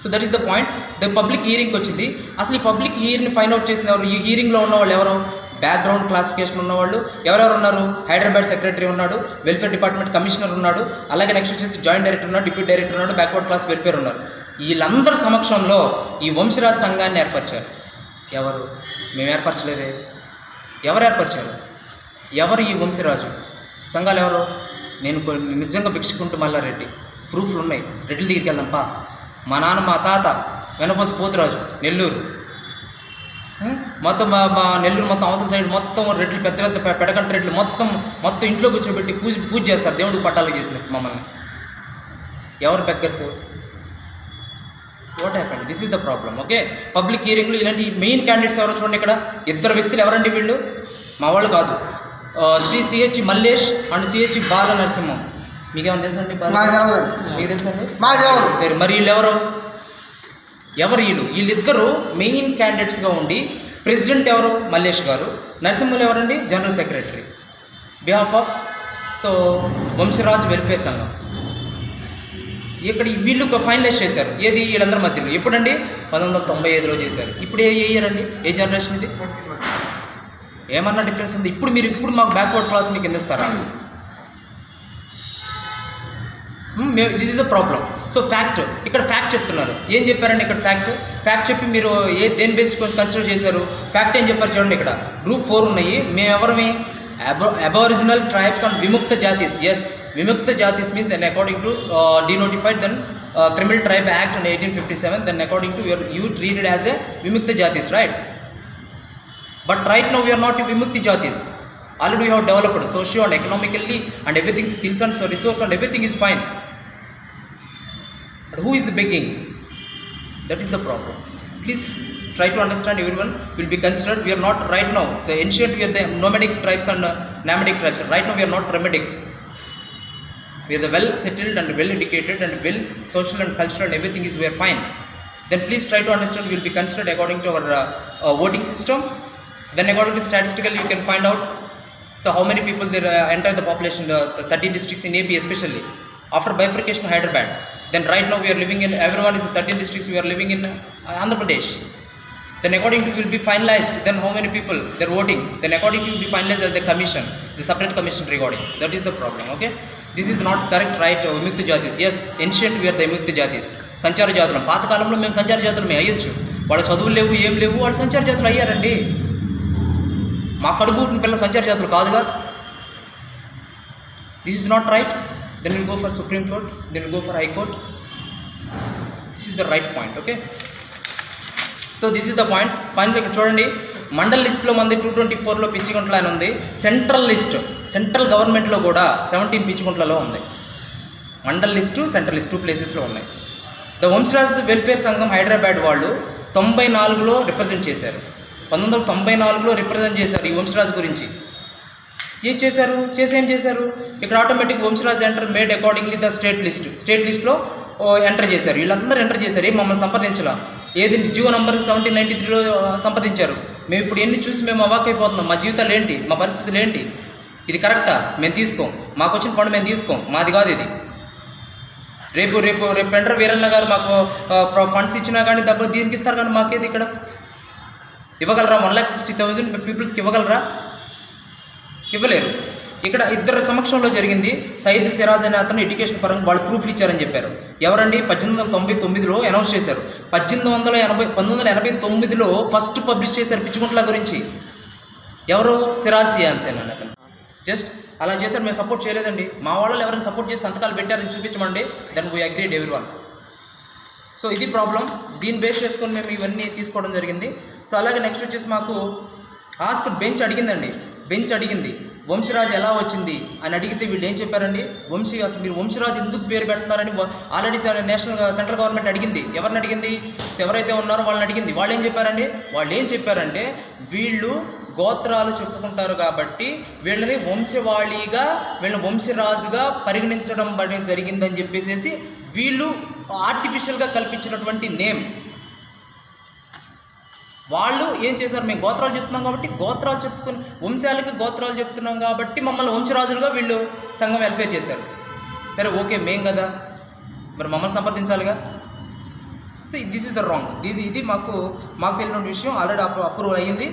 So that is the point. The public hearing వచ్చింది. అసలు ఈ పబ్లిక్ హీరింగ్ని ఫైండ్ అవుట్ చేసిన ఎవరు? ఈ హీరింగ్లో ఉన్నవాళ్ళు ఎవరు? బ్యాక్గ్రౌండ్ క్లాసిఫికేషన్ ఉన్నవాళ్ళు ఎవరెవరు ఉన్నారు? హైదరాబాద్ సెక్రటరీ ఉన్నాడు, వెల్ఫేర్ డిపార్ట్మెంట్ కమిషనర్ ఉన్నాడు, అలాగే నెక్స్ట్ వచ్చేసి జాయింట్ డైరెక్టర్ ఉన్నాడు, డిప్యూటీ డైరెక్టర్ ఉన్నాడు, బ్యాక్వర్డ్ క్లాస్ వెల్ఫేర్ ఉన్నారు. వీళ్ళందరి సమక్షంలో ఈ వంశరాజ్ సంఘాన్ని ఏర్పరిచారు. ఎవరు? మేము ఏర్పరచలేదే. ఎవరు ఏర్పరిచారు? ఎవరు ఈ వంశరాజు సంఘాలు? ఎవరు? నేను నిజంగా భిక్షకుంటూ మల్లారెడ్డి, ప్రూఫ్లు ఉన్నాయి. రెడ్ల దగ్గరికి వెళ్దాంపా. మా నాన్న, మా తాత వెనపోసి పోతురాజు, నెల్లూరు మొత్తం, మా నెల్లూరు మొత్తం అవతల సైడ్ మొత్తం రెడ్లు, పెద్ద పెద్ద పెడకంట రెడ్లు మొత్తం ఇంట్లో కూర్చోబెట్టి పూజ చేస్తారు. దేవుడికి పట్టాలు చేసినట్టు మమ్మల్ని. ఎవరు బెగ్గర్స్? What happened? This is the problem. Okay, public హీరింగ్లు ఇలాంటి మెయిన్ క్యాండిడేట్స్ ఎవరో చూడండి. ఇక్కడ 2 వ్యక్తులు ఎవరండి వీళ్ళు? మా వాళ్ళు కాదు. Shri C H Mallesh and C H Bala Narasimham. మీకేమైనా తెలుసండి? మీకు తెలుసండి? మరి వీళ్ళు ఎవరు వీళ్ళిద్దరూ మెయిన్ క్యాండిడేట్స్గా ఉండి, ప్రెసిడెంట్ ఎవరు? మల్లేష్ గారు. నరసింహులు ఎవరండి? General secretary behalf of Vamsharaj welfare సంఘం. ఇక్కడ వీళ్ళు ఫైనలైజ్ చేశారు. ఏది? వీళ్ళందరి మధ్యలో. ఎప్పుడండి? 1995లో చేశారు. ఇప్పుడు ఏ ఇయర్ అండి? ఏ జనరేషన్ ఇది? ఏమన్నా డిఫరెన్స్ ఉంది? ఇప్పుడు మాకు బ్యాక్వర్డ్ క్లాస్ మీకు ఎందుస్తారా? This is the problem. So ఇక్కడ ఫ్యాక్ట్ చెప్తున్నారు. ఏం చెప్పారండి ఇక్కడ? ఫ్యాక్ట్ చెప్పి మీరు దేని బేస్ కన్సిడర్ చేశారు? ఫ్యాక్ట్ ఏం చెప్పారు చూడండి. ఇక్కడ Group 4 ఉన్నాయి. మేము ఎవరమే? అబారిజినల్ ట్రైబ్స్ అండ్ విముక్త Jatis. Yes, Vimukta Jatis means then according to denotified then criminal tribe act and 1857, then according to you treated as a Vimukta Jatis, right? But right now we are not Vimukti Jatis. Already we have developed socio and economically and everything, skills and resource and everything is fine. But who is the begging? That is the problem. Please try to understand. Everyone will be considered. We are not right now. The ancient we are the nomadic tribes and nomadic tribes. Right now we are not nomadic. We are the well settled and well educated and well social and cultural and everything is we are fine. Then please try to understand. We will be considered according to our voting system. Then according to statistically you can find out. So how many people there enter the population, the 13 districts in AP especially. After bifurcation of Hyderabad. Then right now we are living in, everyone is in 13 districts, we are living in Andhra Pradesh. Then according to will be finalized, then how many people they are voting. Then according to will be finalized as the commission, the separate commission regarding. That is the problem, okay. This is not correct, right? Vimukta Jatis. Yes, ancient we are the Vimukta Jatis. సంచార జాతులం. పాతకాలంలో మేము సంచార జాతులమే అయ్యొచ్చు. వాళ్ళ చదువులు లేవు, ఏం లేవు, వాళ్ళు సంచార జాతులు అయ్యారండి. మా కడుపు పిల్లల సంచార జాతులు కాదుగా. This is not right. Then we'll go for Supreme Court, then we'll go for High Court. This is the right point, okay. So this is the point. Finally చూడండి, మండల్ లిస్ట్లో మంది 224లో పిచ్చిగుంట్ల అని ఉంది. సెంట్రల్ గవర్నమెంట్లో కూడా 17 పిచ్చిగుంట్లలో ఉంది. మండల్ లిస్టు, సెంట్రల్ లిస్ట్ 2 ప్లేసెస్లో ఉన్నాయి. ద వంశరాజ్ వెల్ఫేర్ సంఘం హైదరాబాద్ వాళ్ళు 94లో రిప్రజెంట్ చేశారు. 1994లో రిప్రజెంట్ చేశారు ఈ వంశరాజ్ గురించి. ఏం చేశారు? ఇక్కడ automatic Vamsharaj enter made accordingly the state లిస్ట్లో ఎంటర్ చేశారు. వీళ్ళందరూ ఎంటర్ చేశారు. ఏం మమ్మల్ని సంప్రదించాల? ఏది జియో నంబర్ 1793లో సంప్రదించారు. మేము ఇప్పుడు ఎన్ని చూసి మేము అవాక్ అయిపోతున్నాం. మా జీవితాలు ఏంటి, మా పరిస్థితులు ఏంటి, ఇది కరెక్టా? మేము తీసుకోం. మాకు వచ్చిన ఫండ్ మేము తీసుకోం, మాది కాదు ఇది. రేపు పెండ్ర వీరన్న గారు మాకు ఫండ్స్ ఇచ్చినా కానీ డబ్బులు దీనికి ఇస్తారు, కానీ మాకేది ఇక్కడ ఇవ్వగలరా? 1,60,000 పీపుల్స్కి ఇవ్వగలరా? ఇవ్వలేరు. ఇక్కడ ఇద్దరు సమక్షంలో జరిగింది. సయ్యద్ సిరాజ్ అనే అతను ఎడ్యుకేషన్ పరంగా వాళ్ళు ప్రూఫ్లు ఇచ్చారని చెప్పారు. ఎవరండి? 1899లో అనౌన్స్ చేశారు. 1989లో ఫస్ట్ పబ్లిష్ చేశారు పిచ్చుకుంట్ల గురించి. ఎవరు? సిరాజ్ సియాన్సేన్ అని అతను. జస్ట్ అలా చేశారు. మేము సపోర్ట్ చేయలేదండి. మా వాళ్ళు ఎవరైనా సపోర్ట్ చేసి సంతకాలు పెట్టారని చూపించమండి, then we agreed everyone. So ఇది ప్రాబ్లం. దీన్ని బేస్ చేసుకొని మేము ఇవన్నీ తీసుకోవడం జరిగింది. సో అలాగే నెక్స్ట్ వచ్చేసి మాకు ఆస్క్ బెంచ్ అడిగిందండి. బెంచ్ అడిగింది వంశీరాజ్ ఎలా వచ్చింది అని అడిగితే వీళ్ళు ఏం చెప్పారండి? అసలు మీరు వంశీరాజ్ ఎందుకు పేరు పెడుతున్నారని ఆల్రెడీ సెంట్రల్ గవర్నమెంట్ అడిగింది. ఎవరిని అడిగింది? ఎవరైతే ఉన్నారో వాళ్ళని అడిగింది. వాళ్ళు ఏం చెప్పారండి? వాళ్ళు ఏం చెప్పారంటే వీళ్ళు గోత్రాలు చెప్పుకుంటారు కాబట్టి వీళ్ళని వంశవాళీగా వీళ్ళని వంశరాజుగా పరిగణించడం జరిగిందని చెప్పేసి వీళ్ళు ఆర్టిఫిషియల్గా కల్పించినటువంటి నేమ్. వాళ్ళు ఏం చేశారు? మేము గోత్రాలు చెప్తున్నాం కాబట్టి గోత్రాలు చెప్పుకుని వంశాలకి గోత్రాలు చెప్తున్నాం కాబట్టి మమ్మల్ని వంశరాజులుగా వీళ్ళు సంఘం వెల్ఫేర్ చేశారు. సరే ఓకే, మేం కదా, మరి మమ్మల్ని సంప్రదించాలిగా. So this is the wrong. ఇది మాకు తెలిసిన విషయం. ఆల్రెడీ అప్రూవల్ అయ్యింది,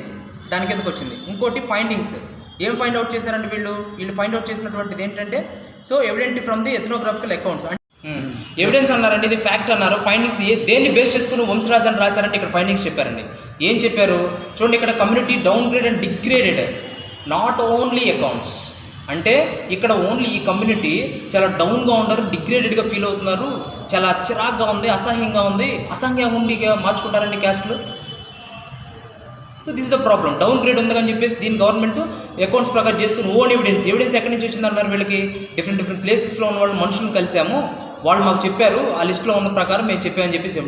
దాని కిందకు వచ్చింది. ఇంకోటి ఫైండింగ్స్. ఏం ఫైండ్ అవుట్ చేశారండి వీళ్ళు ఫైండ్ అవుట్ చేసినటువంటిది ఏంటంటే so evident from the ethnographical accounts. Evidence అన్నారండి, ఇది ఫ్యాక్ట్ అన్నారు. ఫైండింగ్స్ దేన్ని బేస్ చేసుకుని వంశరాజ్ అని రాశారంటే ఇక్కడ ఫైండింగ్స్ చెప్పారండి. ఏం చెప్పారు చూడండి, ఇక్కడ community down grade and degraded, not only accounts. అంటే ఇక్కడ ఓన్లీ ఈ కమ్యూనిటీ చాలా డౌన్గా ఉన్నారు, డిగ్రేడెడ్గా ఫీల్ అవుతున్నారు, చాలా చిరాగ్గా ఉంది, అసహ్యంగా ఉంది, అసహ్యంగా మార్చుకుంటారండి క్యాస్ట్లు. So this is the problem. Down grade ఉందని చెప్పేసి దీని గవర్నమెంట్ అకౌంట్స్ ప్రకారం చేసుకుని ఓన్ ఎవిడెన్స్ ఎక్కడి నుంచి వచ్చిందన్నారు? వీళ్ళకి డిఫరెంట్ ప్లేసెస్లో ఉన్న వాళ్ళు మనుషులను కలిసాము, వాళ్ళు మాకు చెప్పారు, ఆ లిస్ట్లో ఉన్న ప్రకారం మేము చెప్పామని చెప్పేసి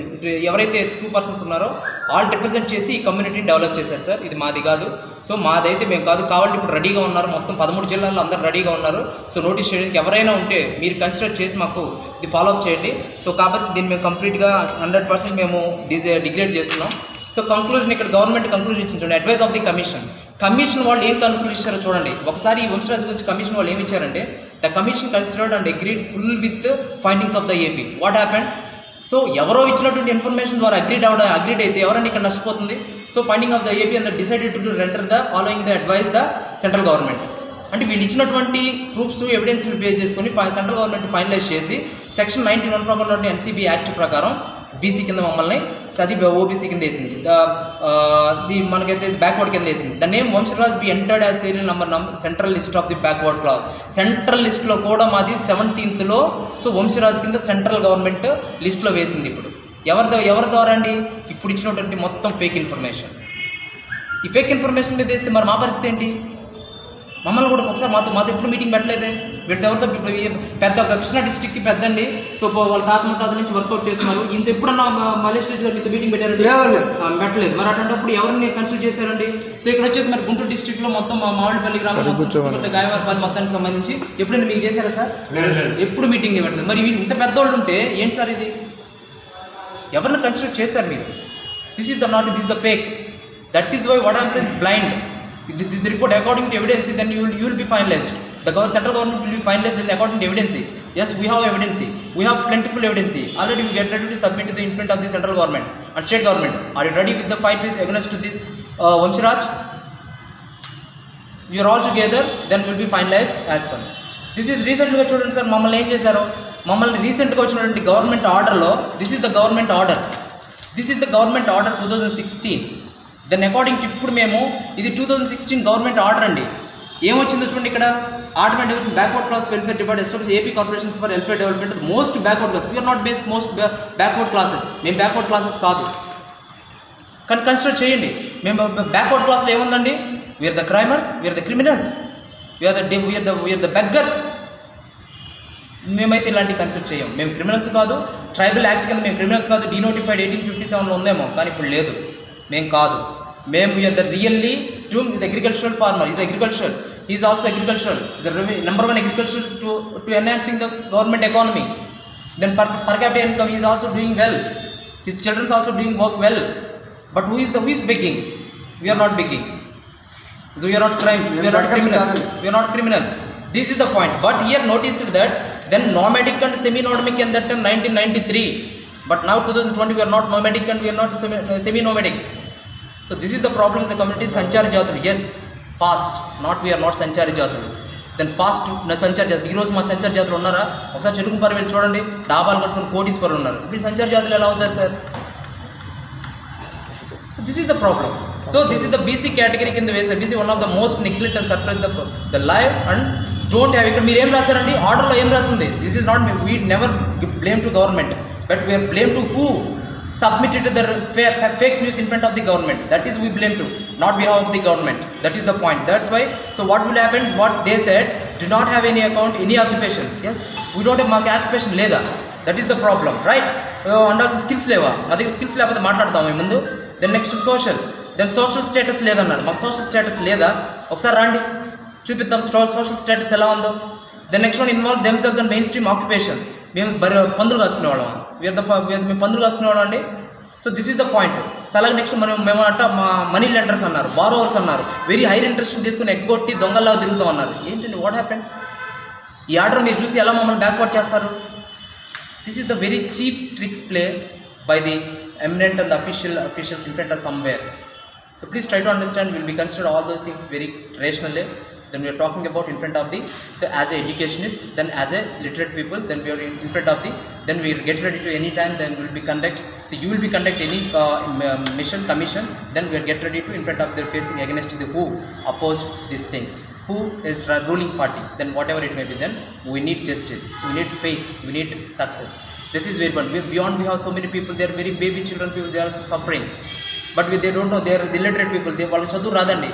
ఎవరైతే 2 persons ఉన్నారో వాళ్ళు రిప్రజెంట్ చేసి ఈ కమ్యూనిటీని డెవలప్ చేశారు. సార్ ఇది మాది కాదు, సో మాదైతే మేము కాదు, కావాలంటే ఇప్పుడు రెడీగా ఉన్నారు, మొత్తం 13 జిల్లాల్లో అందరూ రెడీగా ఉన్నారు. సో నోటీస్ చేయడానికి ఎవరైనా ఉంటే మీరు కన్సిడర్ చేసి మాకు ఇది ఫాలోఅప్ చేయండి. సో కాబట్టి దీన్ని మేము కంప్లీట్గా 100% మేము డిగ్రేడ్ చేస్తున్నాం. సో కంక్లూజన్ ఇక్కడ గవర్నమెంట్ కంక్లూజన్ ఇచ్చింది చూడండి, అడ్వైస్ ఆఫ్ ది కమిషన్ వాళ్ళు ఏం కన్క్లూజన్ ఇచ్చారో చూడండి. ఒకసారి ఈ వంశరాజ్ గురించి కమిషన్ వాళ్ళు ఏమి ఇచ్చారంటే the commission considered and agreed full with findings of the AP. What happened? So ఎవరో ఇచ్చినటువంటి ఇన్ఫర్మేషన్ ద్వారా అగ్రీడ్ అయితే ఎవరైనా ఇక్కడ నష్టపోతుంది. So finding of the AP and decided to render the following the advice the central government. అంటే వీళ్ళు ఇచ్చినటువంటి ప్రూఫ్స్ ఎవిడెన్స్ బేస్ చేసుకుని సెంట్రల్ గవర్నమెంట్ ఫైనలైజ్ చేసి సెక్షన్ 91 ప్రకారం ఎన్సీబీ యాక్ట్ ప్రకారం బీసీ కింద మమ్మల్ని అది ఓబీసీ కింద వేసింది, మనకైతే బ్యాక్వర్డ్ కింద వేసింది. The name Vamsharaj B entered as serial number central list of the backward class. Central లిస్ట్లో కూడా మాది 17th. సో వంశరాజ్ కింద సెంట్రల్ గవర్నమెంట్ లిస్ట్లో వేసింది. ఇప్పుడు ఎవరి ద్వారా అండి? ఇప్పుడు ఇచ్చినటువంటి మొత్తం ఫేక్ ఇన్ఫర్మేషన్. ఈ ఫేక్ ఇన్ఫర్మేషన్ మీద వేస్తే మరి మా పరిస్థితి ఏంటి? మమ్మల్ని కూడా ఒకసారి మాతో ఎప్పుడు మీటింగ్ పెట్టలేదే. వీటితో ఎవరితో పెద్ద కృష్ణా డిస్ట్రిక్ట్కి పెద్దండి. సో వాళ్ళ తాత నుంచి వర్కౌట్ చేస్తున్నారు. ఇంత ఎప్పుడన్నా మలేషియా గారు మీతో మీటింగ్ పెట్టారండి? పెట్టలేదు. మరి అటువంటిప్పుడు ఎవరిని కన్సల్ట్ చేశారండి? సో ఇక్కడ వచ్చేసి మరి గుంటూరు డిస్ట్రిక్ట్లో మొత్తం మామిడిపల్లి గ్రామం మొత్తం గాయవారపల్లి మొత్తానికి సంబంధించి ఎప్పుడైనా మీకు చేశారా సార్? ఎప్పుడు మీటింగ్ పెట్టలేదు. మరి ఇంత పెద్దోళ్ళు ఉంటే ఏంటి సార్ ఇది? ఎవరిని కన్సిడర్ చేశారు మీరు? This is the fake. That is why what I'm saying blind. This report according to evidence, then you will be finalized. The central government will be finalized then according to evidence. Yes, we have evidence. We have plentiful evidence. Already we get ready to submit to the input of the central government and state government. Are you ready with the fight against this Vamsharaj? We are all together, then we will be finalized as well. This is recently చూడండి sir, మమ్మల్ని ఏం చేశారు? మమ్మల్ని రీసెంట్గా వచ్చినటువంటి government ఆర్డర్లో this is the government order 2016. Then according to ఇప్పుడు మేము ఇది 2016 గవర్నమెంట్ ఆర్డర్ అండి. ఏమొచ్చిందో చూడండి ఇక్కడ ఆటోమేటిక్ వచ్చి backward class welfare department establish AP corporations for welfare development most backward class. We are not based most backward classes. మేము backward classes కాదు, కానీ కన్సిడర్ చేయండి. మేము బ్యాక్వర్డ్ క్లాస్లో ఏముందండి? We are the crimers, we are the criminals, we are the beggars. మేమైతే ఇలాంటి consider చేయం. మేము క్రిమినల్స్ కాదు, ట్రైబల్ యాక్ట్ కింద మేము క్రిమినల్స్ కాదు. డీనోటిఫైడ్ 1857లో ఉందేమో, కానీ ఇప్పుడు లేదు. మేము కాదు. మేము we're the really to the agricultural farmer. Is agricultural, is also agricultural, is number 1 agriculture to enhancing the government economy. Then per capita income is also doing well. His children also doing work well. But who is begging? We are not begging. So we are not crimes. We are not criminals. We are not criminals. This is the point. But here notice that Then nomadic and semi-nomadic in that time 1993. But now 2020 we are not nomadic and we are not semi-nomadic. So this is the problem in the community. Sanchari Jatulu, yes, past, not we are not Sanchari Jatulu. Then past Sanchari Jatulu. ఈరోజు మా సంచారి జాతులు ఉన్నారా? ఒకసారి చెరుకుపల్లి వెళ్ళి చూడండి, డాబాలు కట్టుకుని కోటీశ్వరులు ఉన్నారు. ఇప్పుడు సంచారి జాతులు ఎలా అవుతారు sir? So this is the problem. So this is the BC category కింద వేసారు. BC one of the most neglect and suppress the life and don't have. ఇక్కడ మీరు ఏం రాశారండి? ఆర్డర్లో ఏం రాసింది? This is not, we never blame to government, but we are blame to who submitted the fake news in front of the government. That is we blame to, not behalf of the government. That is the point. That's why. So what will happen? What they said, do not have any account, any occupation. Yes, we don't have mark occupation లేదా? That is the problem, right? And also skills లేవా? అదే skills లేకపోతే మాట్లాడతాము ఈ ముందు. Then next social, then social status లేదన్నారు. మాకు social status లేదా? ఒకసారి రండి చూపిద్దాం సోషల్ స్టేటస్ ఎలా ఉందో. Then next one involve themselves and mainstream occupation. మేము పందులు కాసుకునేవాళ్ళం, మేము పందులు కాసుకునేవాళ్ళం అండి. So this is the point. అలాగే నెక్స్ట్ మేము అంట మా మనీ లెండర్స్ అన్నారు, బారోవర్స్ అన్నారు, వెరీ హైర్ ఇంట్రెస్ట్ తీసుకుని ఎగ్గొట్టి దొంగల్లాగా తిరుగుతాం అన్నారు. ఏంటండి, వాట్ హ్యాపెన్? ఈ ఆర్డర్ మీరు చూసి ఎలా మమ్మల్ని బ్యాక్వర్డ్ చేస్తారు? This is the very cheap tricks play by the eminent and the officials in front of somewhere. So please try to understand. We will be considered all those things very rationally. Then we are talking about in front of the, so as a educationist, then as a literate people, then we are in front of the, then we will get ready to any time, then we will be conduct. So you will be conduct any mission, commission, then we will get ready to in front of their facing against the who opposed these things, who is the ruling party, then whatever it may be, then we need justice, we need faith, we need success. This is very important. Beyond we have so many people, they are very baby children people, they are suffering, but they don't know, they are the illiterate people, they వాళ్ళకి చదువు రాదండి,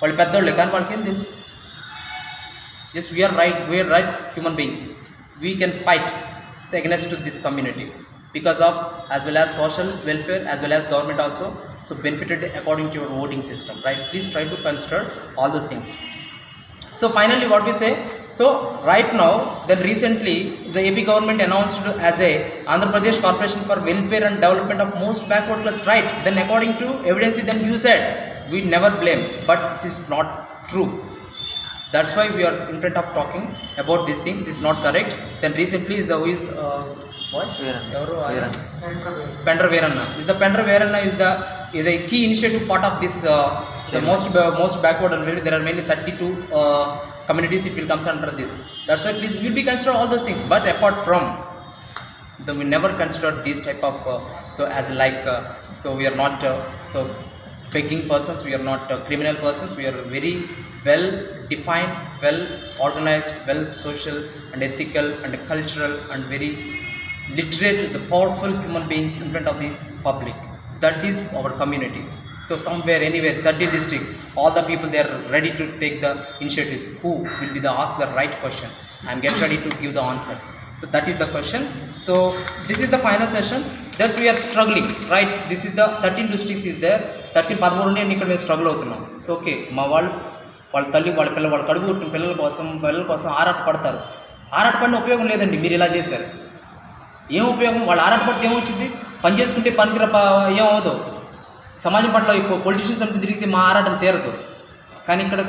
వాళ్ళు పెద్దోళ్ళే కానీ వాళ్ళకి ఏం తెలుసు. Just we are right human beings, we can fight against to this community because of as well as social welfare as well as government also so benefited according to your voting system, right? Please try to consider all those things. So finally what we say, so right now, then recently the AP government announced as a Andhra Pradesh Corporation for Welfare and Development of Most Backward Class, right? Then according to evidence, then you said we never blame, but this is not true. That's why we are in front of talking about these things. This is not correct. Then recently is the who is what? Pendra Veeranna. Is the Pendra Veeranna is a key initiative part of this the most backward and there are mainly 32 communities. It will comes under this. That's why please we will be consider all those things. But apart from then we never consider this type of so as like so we are not so begging persons, we are not criminal persons, we are very well defined, well organized, well social and ethical and cultural and very literate, is a powerful human beings in front of the public. That is our community. So somewhere, anywhere, 30 districts, all the people they are ready to take the initiatives. Who will be the ask the right question? I am getting ready to give the answer. So that is the question. So this is the final session. Thus we are struggling, right? This is the 13 districts is there. 13 నేను ఇక్కడ మేము struggle అవుతున్నాం. So okay, మా వాళ్ళ తల్లి వాళ్ళ కడుపు పుట్టిన పిల్లల కోసం ఆరాట పడతారు. ఆరాట పడిన ఉపయోగం లేదండి. మీరు ఇలా చేశారు, ఏం ఉపయోగం? వాళ్ళు ఆరాట పడితే ఏమొచ్చింది? పని చేసుకుంటే పనికి ఏం అవ్వదు. సమాజం పట్ల ఇప్పుడు పొలిటీషియన్స్ అంతా తిరిగితే మా ఆరాటం తీరదు. కానీ ఇక్కడ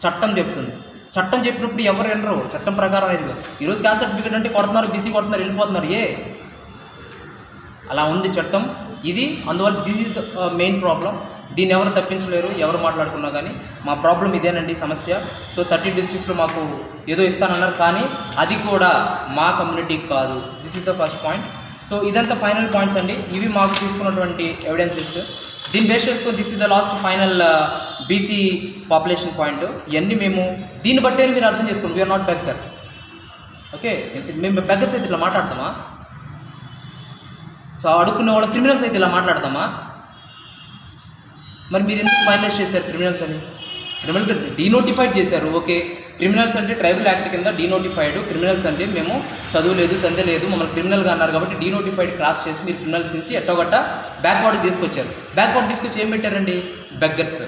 చట్టం చెప్తుంది. చట్టం చెప్పినప్పుడు ఎవరు వినరు, చట్టం ప్రకారం లేదు. ఈరోజు క్యాస్ట్ సర్టిఫికేట్ అంటే కొడుతున్నారు, బీసీ కొడుతున్నారు, వెళ్ళిపోతున్నారు. అలా ఉంది చట్టం ఇది. అందువల్ల this is the main problem. దీన్ని ఎవరు తప్పించలేరు, ఎవరు మాట్లాడుకున్నా కానీ. మా ప్రాబ్లం ఇదేనండి, సమస్య. సో 30 డిస్ట్రిక్ట్స్లో మాకు ఏదో ఇస్తానన్నారు, కానీ అది కూడా మా కమ్యూనిటీకి కాదు. This is the first point. So ఇదంతా ఫైనల్ పాయింట్స్ అండి. ఇవి మాకు తీసుకున్నటువంటి ఎవిడెన్సెస్. దీన్ని బేస్ చేసుకొని this is the last final BC population point. ఇవన్నీ మేము దీన్ని బట్టే మీరు అర్థం చేసుకోండి. We're not beggar. ఓకే, మేము బెగ్గర్స్ అయితే ఇలా మాట్లాడతామా? సో అడుక్కునే వాళ్ళ క్రిమినల్స్ అయితే ఇలా మాట్లాడతామా? మరి మీరు ఎందుకు ఫైనలైజ్ చేశారు క్రిమినల్స్ అని? క్రిమినల్గా డీనోటిఫైడ్ చేశారు. ఓకే, క్రిమినల్స్ అంటే ట్రైబల్ యాక్ట్ కింద డీనోటిఫైడ్. క్రిమినల్స్ అంటే మేము చదువులేదు, చందలేదు, మమ్మల్ని క్రిమినల్గా అన్నారు కాబట్టి డీనోటిఫైడ్ క్రాస్ చేసి మీరు క్రిమినల్స్ నుంచి ఎట్టోగట్ట బ్యాక్వర్డ్ తీసుకొచ్చారు. బ్యాక్వర్డ్ తీసుకొచ్చి ఏం పెట్టారండి? బెగ్గర్స్.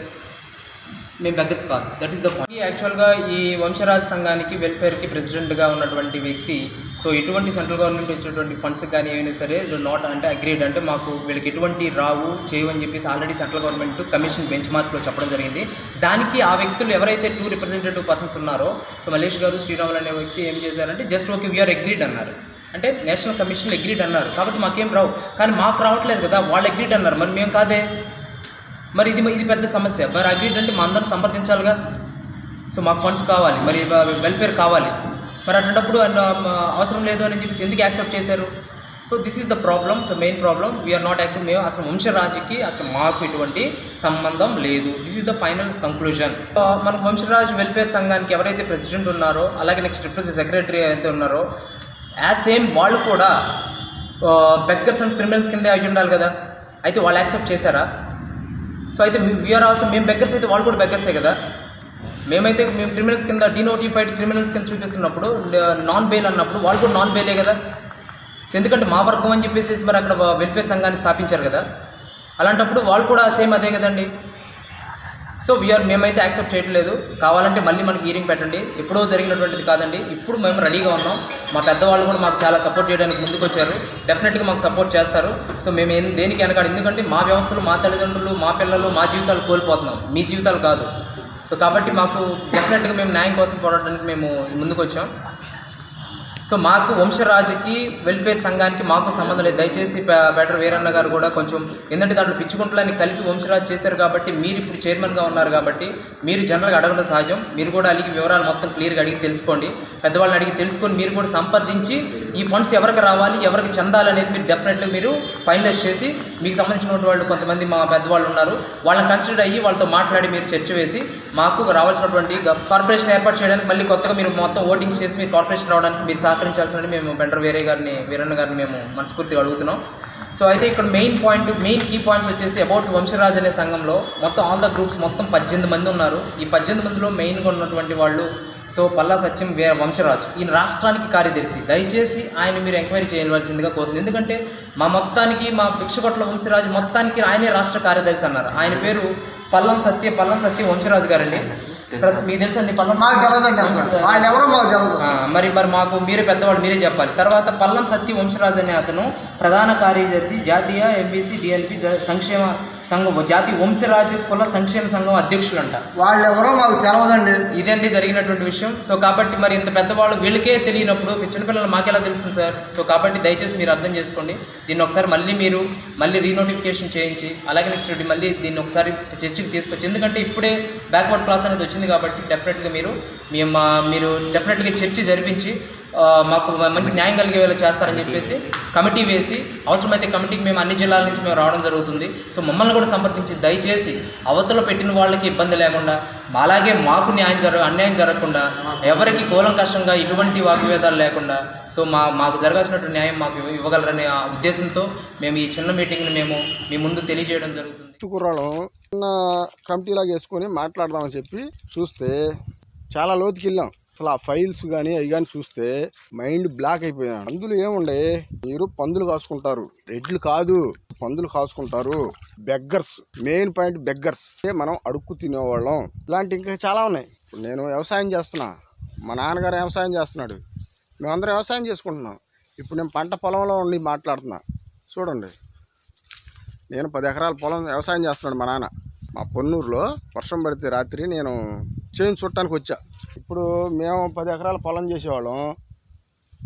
మేము బెగ్గర్స్ కాదు. That is the point. యాక్చువల్గా ఈ వంశరాజ్ సంఘానికి వెల్ఫేర్కి ప్రెసిడెంట్గా ఉన్నటువంటి వ్యక్తి సో ఎటువంటి సెంట్రల్ గవర్నమెంట్ ఇచ్చేటువంటి ఫండ్స్ కానీ ఏమైనా సరే నాట్ అంటే అగ్రీడ్, అంటే మాకు వీళ్ళకి ఎటువంటి రావు చేయవని చెప్పేసి already central government commission bench మార్క్లో చెప్పడం జరిగింది. దానికి ఆ వ్యక్తులు ఎవరైతే 2 రిప్రజెంటేటివ్ పర్సన్స్ ఉన్నారో సో మల్లేష్ గారు, శ్రీరాములు అనే వ్యక్తి ఏం చేశారంటే జస్ట్ ఓకే వీఆర్ అగ్రీడ్ అన్నారు. అంటే నేషనల్ కమిషన్ అగ్రీడ్ అన్నారు కాబట్టి మాకేం రావు, కానీ మాకు రావట్లేదు కదా, వాళ్ళు అగ్రీడ్ అన్నారు, మరి మేము కాదే. మరి ఇది పెద్ద సమస్య. మరి అగ్రీడ్ అంటే మా అందరం సంప్రదించాలిగా. సో మాకు ఫండ్స్ కావాలి, మరి వెల్ఫేర్ కావాలి, మరి అటువంటిప్పుడు అవసరం లేదు అని చెప్పేసి ఎందుకు యాక్సెప్ట్ చేశారు? So this is the problem. So main problem we're not accept. మేము అసలు వంశరాజ్కి అసలు మాకు ఎటువంటి సంబంధం లేదు. This is the final conclusion. మనకు వంశరాజ్ వెల్ఫేర్ సంఘానికి ఎవరైతే ప్రెసిడెంట్ ఉన్నారో అలాగే నెక్స్ట్ సెక్రటరీ అయితే ఉన్నారో సేమ్ వాళ్ళు కూడా బెగ్గర్స్ అండ్ క్రిమినల్స్ కింద అయి ఉండాలి కదా. అయితే వాళ్ళు యాక్సెప్ట్ చేశారా? సో అయితే వీఆర్ ఆల్సో, మేము బెగ్గర్స్ అయితే వాళ్ళు కూడా బెగ్గర్సే కదా. మేము క్రిమినల్స్ కింద డినోటిఫైడ్ క్రిమినల్స్ కింద చూపిస్తున్నప్పుడు నాన్ బెయిల్ అన్నప్పుడు వాళ్ళు కూడా నాన్ బెయిలే కదా. సో ఎందుకంటే మా వర్గం అని చెప్పేసి మరి అక్కడ వెల్ఫేర్ సంఘాన్ని స్థాపించారు కదా, అలాంటప్పుడు వాళ్ళు కూడా సేమ్ అదే కదండి. సో మేమైతే యాక్సెప్ట్ చేయట్లేదు. కావాలంటే మళ్ళీ మనకి హీరింగ్ పెట్టండి. ఎప్పుడో జరిగినటువంటిది కాదండి, ఇప్పుడు మేము రెడీగా ఉన్నాం. మా పెద్దవాళ్ళు కూడా మాకు చాలా సపోర్ట్ చేయడానికి ముందుకు వచ్చారు. డెఫినెట్గా మాకు సపోర్ట్ చేస్తారు. సో మేము దేనికి వెనకాడు, ఎందుకంటే మా వ్యవస్థలు, మా తల్లిదండ్రులు, మా పిల్లలు, మా జీవితాలు కోల్పోతున్నాం, మీ జీవితాలు కాదు. సో కాబట్టి మాకు డెఫినెట్గా మేము న్యాయం కోసం పోరాడడానికి మేము ముందుకు వచ్చాం. సో మాకు వంశరాజుకి వెల్ఫేర్ సంఘానికి మాకు సంబంధం లేదు. దయచేసి పేటర్ వీరన్న గారు కూడా కొంచెం, ఎందుకంటే దాంట్లో పిచ్చుకుంటలని కలిపి వంశరాజు చేశారు కాబట్టి మీరు ఇప్పుడు చైర్మన్గా ఉన్నారు కాబట్టి మీరు జనరల్గా అడగడం సహజం. మీరు కూడా అడిగి వివరాలు మొత్తం క్లియర్గా అడిగి తెలుసుకోండి, పెద్దవాళ్ళని అడిగి తెలుసుకొని మీరు కూడా సంప్రదించి ఈ ఫండ్స్ ఎవరికి రావాలి, ఎవరికి చెందాలనేది మీరు డెఫినెట్గా మీరు ఫైనలైజ్ చేసి, మీకు సంబంధించిన వాళ్ళు కొంతమంది మా పెద్దవాళ్ళు ఉన్నారు, వాళ్ళని కన్సిడర్ అయ్యి వాళ్ళతో మాట్లాడి మీరు చర్చ వేసి మాకు రావాల్సినటువంటి కార్పొరేషన్ ఏర్పాటు చేయడానికి మళ్ళీ కొత్తగా మీరు మొత్తం ఓటింగ్స్ చేసి మీరు కార్పొరేషన్ రావడానికి మీరు సహకరించాల్సిందని మేము పెంటర్ వీరన్న గారిని మేము మనస్ఫూర్తిగా అడుగుతున్నాం. సో అయితే ఇక్కడ మెయిన్ కీ పాయింట్స్ వచ్చేసి అబౌట్ వంశరాజ్ అనే సంఘంలో మొత్తం ఆల్ ద గ్రూప్స్ మొత్తం 18 మంది ఉన్నారు. ఈ 18 మందిలో మెయిన్గా ఉన్నటువంటి వాళ్ళు సో పల్లా సత్యం వంశరాజ్, ఈయన రాష్ట్రానికి కార్యదర్శి. దయచేసి ఆయన మీరు ఎంక్వైరీ చేయవలసిందిగా కోరుతుంది. ఎందుకంటే మా మొత్తానికి, మా భిక్షకొట్ల వంశరాజు మొత్తానికి ఆయనే రాష్ట్ర కార్యదర్శి అన్నారు. ఆయన పేరు పల్లం సత్య వంశరాజు గారండి. మీకు తెలుసండి పల్లం? మరి మాకు మీరే పెద్దవాళ్ళు, మీరే చెప్పాలి. తర్వాత పల్లం సత్య వంశరాజు అనే అతను ప్రధాన కార్యదర్శి, జాతీయ ఎంబీసీ డిఎల్పి సంక్షేమ సంఘం, జాతీయ వంశరాజు కుల సంక్షేమ సంఘం అధ్యక్షులు అంట. వాళ్ళెవరో మాకు తెలవదండి. ఇదండి జరిగినటువంటి విషయం. సో కాబట్టి మరి ఇంత పెద్దవాళ్ళు వీళ్ళకే తెలియనప్పుడు చిన్నపిల్లలు మాకెలా తెలుస్తుంది సార్? సో కాబట్టి దయచేసి మీరు అర్థం చేసుకోండి. దీన్ని ఒకసారి మళ్ళీ రీనోటిఫికేషన్ చేయించి, అలాగే నెక్స్ట్ మళ్ళీ దీన్ని ఒకసారి చర్చకు తీసుకొచ్చి, ఎందుకంటే ఇప్పుడే బ్యాక్వర్డ్ క్లాస్ అనేది వచ్చింది కాబట్టి డెఫినెట్గా మీరు డెఫినెట్గా చర్చ జరిపించి మాకు మంచి న్యాయం కలిగేలా చేస్తారని చెప్పేసి కమిటీ వేసి, అవసరమైతే కమిటీకి మేము అన్ని జిల్లాల నుంచి మేము రావడం జరుగుతుంది. సో మమ్మల్ని కూడా సంప్రదించి దయచేసి అవతల పెట్టిన వాళ్ళకి ఇబ్బంది లేకుండా, అలాగే మాకు అన్యాయం జరగకుండా, ఎవరికి కూలంకషంగా ఎటువంటి వాగ్వేదాలు లేకుండా సో మాకు జరగాల్సినటువంటి న్యాయం మాకు ఇవ్వగలరనే ఆ ఉద్దేశంతో మేము ఈ చిన్న మీటింగ్ని మేము మీ ముందు తెలియజేయడం జరుగుతుంది. తుకురాలో చిన్న కమిటీలాగా వేసుకొని మాట్లాడదామని చెప్పి చూస్తే చాలా లోతుకి వెళ్ళాం. అసలు ఆ ఫైల్స్ కానీ అవి కానీ చూస్తే మైండ్ బ్లాక్ అయిపోయాను. పందులు ఏముండే, మీరు పందులు కాసుకుంటారు, రెడ్లు కాదు, పందులు కాసుకుంటారు. Beggars, main point beggars. మనం అడుక్కు తినేవాళ్ళం. ఇలాంటి ఇంకా చాలా ఉన్నాయి. నేను వ్యవసాయం చేస్తున్నా, మా నాన్నగారు వ్యవసాయం చేస్తున్నాడు, మేమందరం వ్యవసాయం చేసుకుంటున్నాం. ఇప్పుడు నేను పంట పొలంలో ఉండి మాట్లాడుతున్నా. చూడండి, నేను 10 ఎకరాల పొలం వ్యవసాయం చేస్తున్నాడు మా నాన్న. మా పొన్నూరులో వర్షం పడితే రాత్రి నేను చేను చుట్టానికి వచ్చా. ఇప్పుడు మేము 10 ఎకరాల పొలం చేసేవాళ్ళం.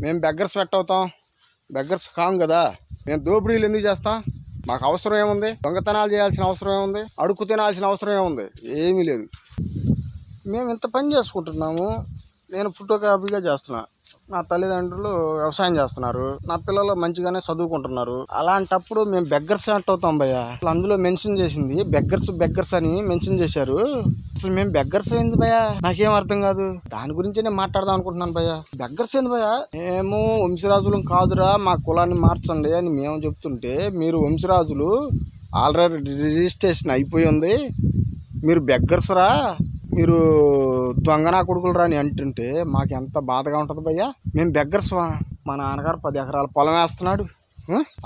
మేము బెగ్గర్స్ అవుతాం? బెగ్గర్స్ కాం కదా. మేము దోపిడీలు ఎందుకు చేస్తాం? మాకు అవసరం ఏముంది? దొంగతనాలు చేయాల్సిన అవసరం ఏముంది? అడుక్కు తినాల్సిన అవసరం ఏముంది? ఏమీ లేదు. మేము ఇంత పని చేసుకుంటున్నాము. నేను ఫోటోగ్రఫీగా చేస్తున్నా, నా తల్లిదండ్రులు వ్యవసాయం చేస్తున్నారు, నా పిల్లలు మంచిగానే చదువుకుంటున్నారు. అలాంటప్పుడు మేము బెగ్గర్స్ అవుతాం భయ్య. అసలు అందులో మెన్షన్ చేసింది బెగ్గర్స్ అని మెన్షన్ చేశారు. అసలు మేము బెగ్గర్స్ ఏంది భయ్య? నాకేం అర్థం కాదు. దాని గురించి నేను మాట్లాడదాం అనుకుంటున్నాను భయ్య. బెగ్గర్స్ ఏంది భయ్య? మేము వంశరాజులం కాదురా, మా కులాన్ని మార్చండి అని మేము చెప్తుంటే, మీరు వంశరాజులు ఆల్రెడీ రిజిస్ట్రేషన్ అయిపోయి ఉంది, మీరు బెగ్గర్స్ రా, మీరు దొంగనా కొడుకులు రాని అంటుంటే మాకు ఎంత బాధగా ఉంటుంది భయ్యా. మేము బెగ్గర్స్. మా నాన్నగారు 10 ఎకరాల పొలం వేస్తున్నాడు,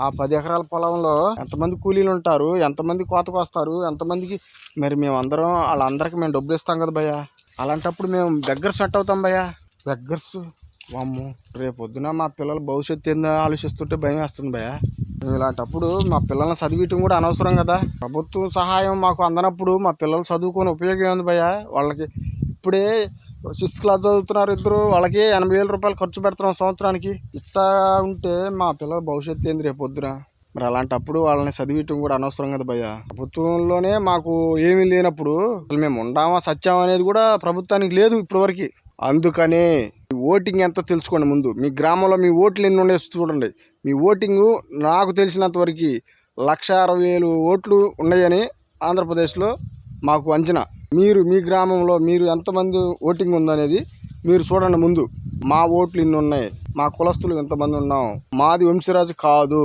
ఆ 10 ఎకరాల పొలంలో ఎంతమంది కూలీలు ఉంటారు, ఎంతమంది కోతకు వస్తారు, ఎంతమందికి మరి మేము అందరం వాళ్ళందరికీ మేము డబ్బులు ఇస్తాం కదా భయ్యా. అలాంటప్పుడు మేము బెగ్గర్స్ సెట్ అవుతాం భయ్యా. బెగ్గర్స్ వామ్మో, రేపొద్దున మా పిల్లల భవిష్యత్తు ఏందో ఆలోచిస్తుంటే భయం వేస్తుంది భయ్యా. మేము ఇలాంటప్పుడు మా పిల్లల్ని చదివించడం కూడా అనవసరం కదా. ప్రభుత్వం సహాయం మాకు అందనప్పుడు మా పిల్లలు చదువుకొని ఉపయోగం ఉంది భయ్యా. వాళ్ళకి ఇప్పుడే 6th క్లాస్ చదువుతున్నారు ఇద్దరు, వాళ్ళకి 80,000 రూపాయలు ఖర్చు పెడుతున్నాం సంవత్సరానికి. ఇట్లా ఉంటే మా పిల్లల భవిష్యత్తు ఏంది రేపొద్దున. మరి అలాంటప్పుడు వాళ్ళని చదివించడం కూడా అనవసరం కదా భయ్యా. ప్రభుత్వంలోనే మాకు ఏమీ లేనప్పుడు అసలు మేము ఉండామా సత్యామా అనేది కూడా ప్రభుత్వానికి లేదు ఇప్పటివరకు. అందుకనే ఓటింగ్ ఎంతో తెలుసుకోండి ముందు. మీ గ్రామంలో మీ ఓట్లు ఎన్ని ఉన్నాయో చూడండి. మీ ఓటింగు నాకు తెలిసినంత వరకు 1,60,000 ఓట్లు ఉన్నాయని ఆంధ్రప్రదేశ్లో మాకు అంచనా. మీరు మీ గ్రామంలో మీరు ఎంతమంది ఓటింగ్ ఉందనేది మీరు చూడండి ముందు. మా ఓట్లు ఇన్ని ఉన్నాయి, మా కులస్తులు ఎంతమంది ఉన్నాం, మాది వంశీరాజు కాదు,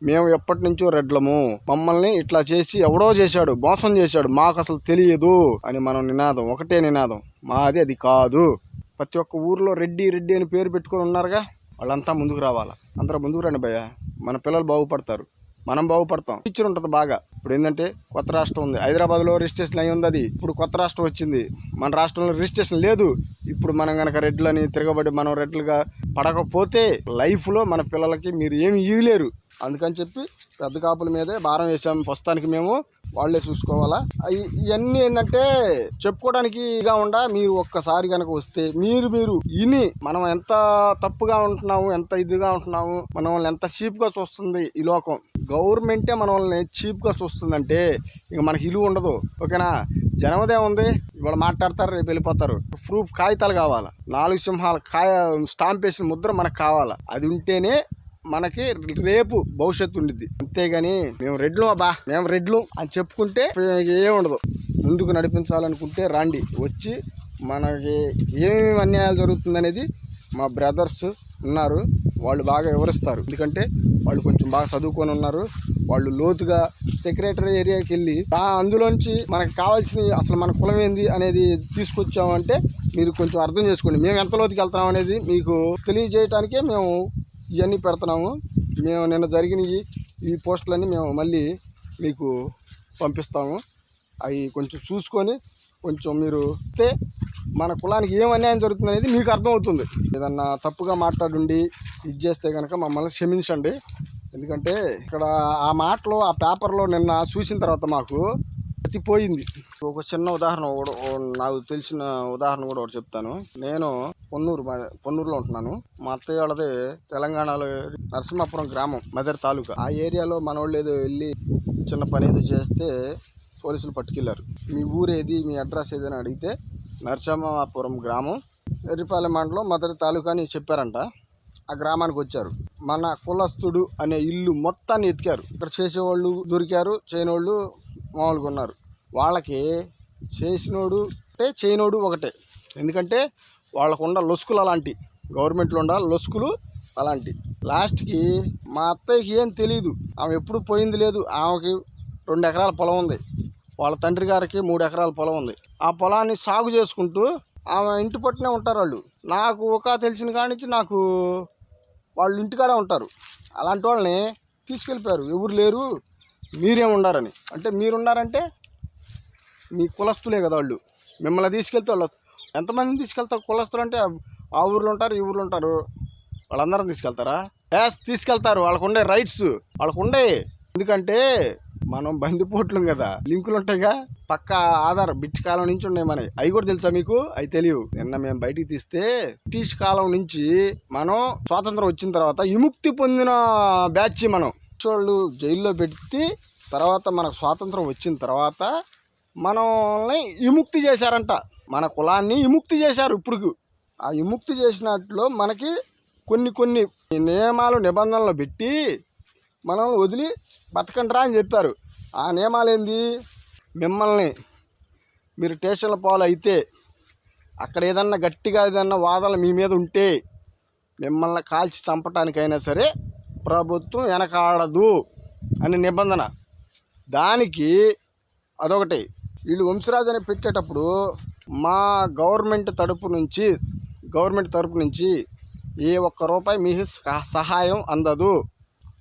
మేము ఎప్పటి నుంచో రెడ్లము, మమ్మల్ని ఇట్లా చేసి ఎవడో చేశాడు, మోసం చేశాడు, మాకు అసలు తెలియదు అని మనం నినాదం, ఒకటే నినాదం, మాది అది కాదు. ప్రతి ఒక్క ఊర్లో రెడ్డి రెడ్డి అని పేరు పెట్టుకొని ఉన్నారుగా, వాళ్ళంతా ముందుకు రావాలా. అందరూ ముందుకు రండి భయ్యా. మన పిల్లలు బాగుపడతారు, మనం బాగుపడతాం. టీచర్ ఉంటుంది బాగా. ఇప్పుడు ఏంటంటే కొత్త రాష్ట్రం ఉంది, హైదరాబాద్లో రిజిస్ట్రేషన్ అయి ఉంది. అది ఇప్పుడు కొత్త రాష్ట్రం వచ్చింది, మన రాష్ట్రంలో రిజిస్ట్రేషన్ లేదు. ఇప్పుడు మనం కనుక రెడ్లని తిరగబడి మనం రెడ్లుగా పడకపోతే లైఫ్లో మన పిల్లలకి మీరు ఏమి ఇవ్వలేరు. అందుకని చెప్పి పెద్ద కాపుల మీదే భారం వేసాము. ప్రస్తుతానికి మేము వాళ్ళే చూసుకోవాలా. ఇవన్నీ ఏంటంటే చెప్పుకోవడానికి ఇగా ఉండా మీరు ఒక్కసారి కనుక వస్తే మీరు ఇని మనం ఎంత తప్పుగా ఉంటున్నాము, ఎంత ఇదిగా ఉంటున్నాము, మనల్ని ఎంత చీప్గా చూస్తుంది ఈ లోకం. గవర్నమెంటే మనల్ని చీప్గా చూస్తుందంటే ఇక మనకి ఇలువ ఉండదు. ఓకేనా? జనమదే ఉంది, ఇవాళ మాట్లాడతారు, రేపు వెళ్ళిపోతారు. ప్రూఫ్ కాగితాలు కావాలా, 4 సింహాల స్టాంప్ వేసిన ముద్ర మనకు కావాలా. అది ఉంటేనే మనకి రేపు భవిష్యత్తు ఉండిద్ది. అంతేగాని మేము రెడ్లు మేము రెడ్లు అని చెప్పుకుంటే ఏముండదు. ముందుకు నడిపించాలనుకుంటే రండి, వచ్చి మనకి ఏమేమి అన్యాయాలు జరుగుతుందనేది మా బ్రదర్స్ ఉన్నారు, వాళ్ళు బాగా వివరిస్తారు. ఎందుకంటే వాళ్ళు కొంచెం బాగా చదువుకొని ఉన్నారు. వాళ్ళు లోతుగా సెక్రటరీ ఏరియాకి వెళ్ళి అందులోంచి మనకు కావాల్సిన అసలు మన కులం ఏంది అనేది తీసుకొచ్చామంటే మీరు కొంచెం అర్థం చేసుకోండి. మేము ఎంత లోతుకి వెళ్తాం అనేది మీకు తెలియజేయడానికే మేము ఇవన్నీ పెడుతున్నాము. మేము నిన్న జరిగిన ఈ పోస్టులన్నీ మేము మళ్ళీ మీకు పంపిస్తాము. అవి కొంచెం చూసుకొని కొంచెం మీరు వస్తే మన కులానికి ఏం అన్యాయం జరుగుతుంది అనేది మీకు అర్థమవుతుంది. ఏదన్నా తప్పుగా మాట్లాడుండి ఇది చేస్తే కనుక మమ్మల్ని క్షమించండి. ఎందుకంటే ఇక్కడ ఆ మాటలో ఆ పేపర్లో నిన్న చూసిన తర్వాత మాకు పోయింది. ఒక చిన్న ఉదాహరణ నాకు తెలిసిన ఉదాహరణ కూడా ఒకటి చెప్తాను. నేను పొన్నూరులో ఉంటున్నాను. మా అత్తయ్య వాళ్ళది తెలంగాణలో నరసింహాపురం గ్రామం, మదర్ తాలూకా. ఆ ఏరియాలో మన వాళ్ళు ఏదో వెళ్ళి చిన్న పని ఏదో చేస్తే పోలీసులు పట్టుకెళ్ళారు. మీ ఊరేది, మీ అడ్రస్ ఏదని అడిగితే నరసింహాపురం గ్రామం, ఎర్రిపాలెం మండలం, మదర్ తాలూకా అని చెప్పారంట. ఆ గ్రామానికి వచ్చారు. మన కులస్తుడు అనే ఇల్లు మొత్తాన్ని ఎతికారు. ఇక్కడ చేసేవాళ్ళు దొరికారు, చేయనోళ్ళు మామూలుగా ఉన్నారు. వాళ్ళకి చేసినోడు అంటే చేయనోడు ఒకటే. ఎందుకంటే వాళ్ళకు ఉండ లొసుకులు అలాంటి, గవర్నమెంట్లో ఉండ లొసుకులు అలాంటి. లాస్ట్కి మా అత్తయ్యకి ఏం తెలియదు, ఆమె ఎప్పుడు పోయింది లేదు. ఆమెకి 2 ఎకరాల పొలం ఉంది, వాళ్ళ తండ్రి గారికి 3 ఎకరాల పొలం ఉంది. ఆ పొలాన్ని సాగు చేసుకుంటూ ఆమె ఇంటి పట్టునే ఉంటారు వాళ్ళు. నాకు ఒక తెలిసిన కాడి నుంచి నాకు వాళ్ళు ఇంటికాడే ఉంటారు. అలాంటి వాళ్ళని తీసుకెళ్ళిపోయారు. ఎవరు లేరు, మీరేం ఉండారని. అంటే మీరున్నారంటే మీ కులస్తులే కదా వాళ్ళు. మిమ్మల్ని తీసుకెళ్తే వాళ్ళు ఎంతమందిని తీసుకెళ్తారు? కులస్తులు అంటే ఆ ఊర్లో ఉంటారు, ఈ ఊర్లో ఉంటారు, వాళ్ళందరం తీసుకెళ్తారా? తీసుకెళ్తారు. వాళ్ళకు ఉండే రైట్స్ వాళ్ళకు ఉండే. ఎందుకంటే మనం బందిపోట్లం కదా, లింకులు ఉంటాయిగా, పక్క ఆధార్ బ్రిటిష్ కాలం నుంచి ఉన్నాయి మనవి. అవి కూడా తెలుసా మీకు? అవి తెలియవు. నిన్న మేము బయటికి తీస్తే బ్రిటిష్ కాలం నుంచి మనం స్వాతంత్రం వచ్చిన తర్వాత విముక్తి పొందిన బ్యాచ్ మనం. వాళ్ళు జైల్లో పెట్టి తర్వాత మనకు స్వాతంత్రం వచ్చిన తర్వాత మనల్ని విముక్తి చేశారంట. మన కులాన్ని విముక్తి చేశారు. ఇప్పుడు ఆ విముక్తి చేసినట్లు మనకి కొన్ని నియమాలు నిబంధనలు పెట్టి మనల్ని వదిలి బతకండిరా అని చెప్పారు. ఆ నియమాలు ఏంది? మిమ్మల్ని మీరు స్టేషన్ల పాలు అయితే అక్కడ ఏదన్నా గట్టిగా ఏదన్నా వాదనలు మీ మీద ఉంటే మిమ్మల్ని కాల్చి చంపటానికైనా సరే ప్రభుత్వం వెనకాడదు అని నిబంధన. దానికి అదొకటి. వీళ్ళు వంశరాజు అని పెట్టేటప్పుడు మా గవర్నమెంట్ తరపు నుంచి ఏ ఒక్క రూపాయి మీ సహాయం అందదు.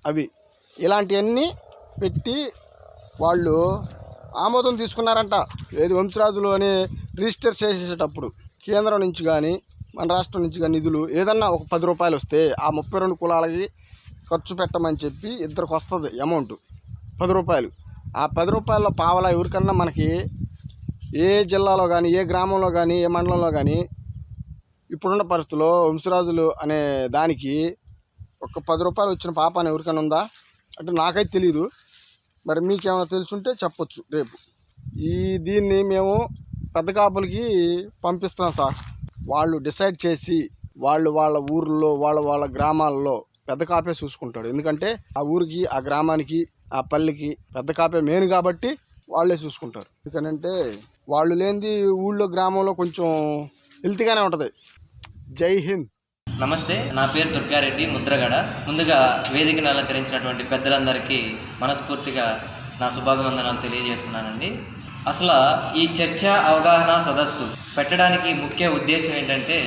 అవి ఇలాంటివన్నీ పెట్టి వాళ్ళు ఆమోదం తీసుకున్నారంట. ఏది వంశరాజులు అని రిజిస్టర్ చేసేటప్పుడు కేంద్రం నుంచి కానీ మన రాష్ట్రం నుంచి కానీ నిధులు ఏదన్నా ఒక 10 రూపాయలు వస్తే ఆ 32 కులాలకి ఖర్చు పెట్టమని చెప్పి ఇద్దరికి వస్తుంది అమౌంట్ 10 రూపాయలు. ఆ 10 రూపాయల పావలా ఎవరికన్నా మనకి ఏ జిల్లాలో కానీ ఏ గ్రామంలో కానీ ఏ మండలంలో కానీ ఇప్పుడున్న పరిస్థితుల్లో వంశరాజులు అనే దానికి ఒక 10 రూపాయలు వచ్చిన పాపాన్ని ఎవరికైనా ఉందా అంటే నాకైతే తెలీదు. మరి మీకేమైనా తెలుసుంటే చెప్పొచ్చు రేపు. దీన్ని మేము పెద్ద కాపులకి పంపిస్తున్నాం సార్. వాళ్ళు డిసైడ్ చేసి వాళ్ళ ఊర్లో వాళ్ళ గ్రామాల్లో పెద్ద కాపే చూసుకుంటాడు. ఎందుకంటే ఆ ఊరికి ఆ గ్రామానికి ఆ పల్లెకి పెద్ద కాపే మెయిన్ కాబట్టి వాళ్ళే చూసుకుంటారు. ఎందుకంటే వాళ్ళు లేనిది ఊళ్ళో గ్రామంలో కొంచెం హెల్తీగానే ఉంటుంది. జై హింద్. నమస్తే, నా పేరు దుర్గారెడ్డి, ముద్రగడ. ముందుగా వేదికను అలంకరించినటువంటి పెద్దలందరికీ మనస్ఫూర్తిగా నా శుభాభివందనాలు తెలియజేస్తున్నానండి. అసలు ఈ చర్చ అవగాహన సదస్సు పెట్టడానికి ముఖ్య ఉద్దేశం ఏంటంటే,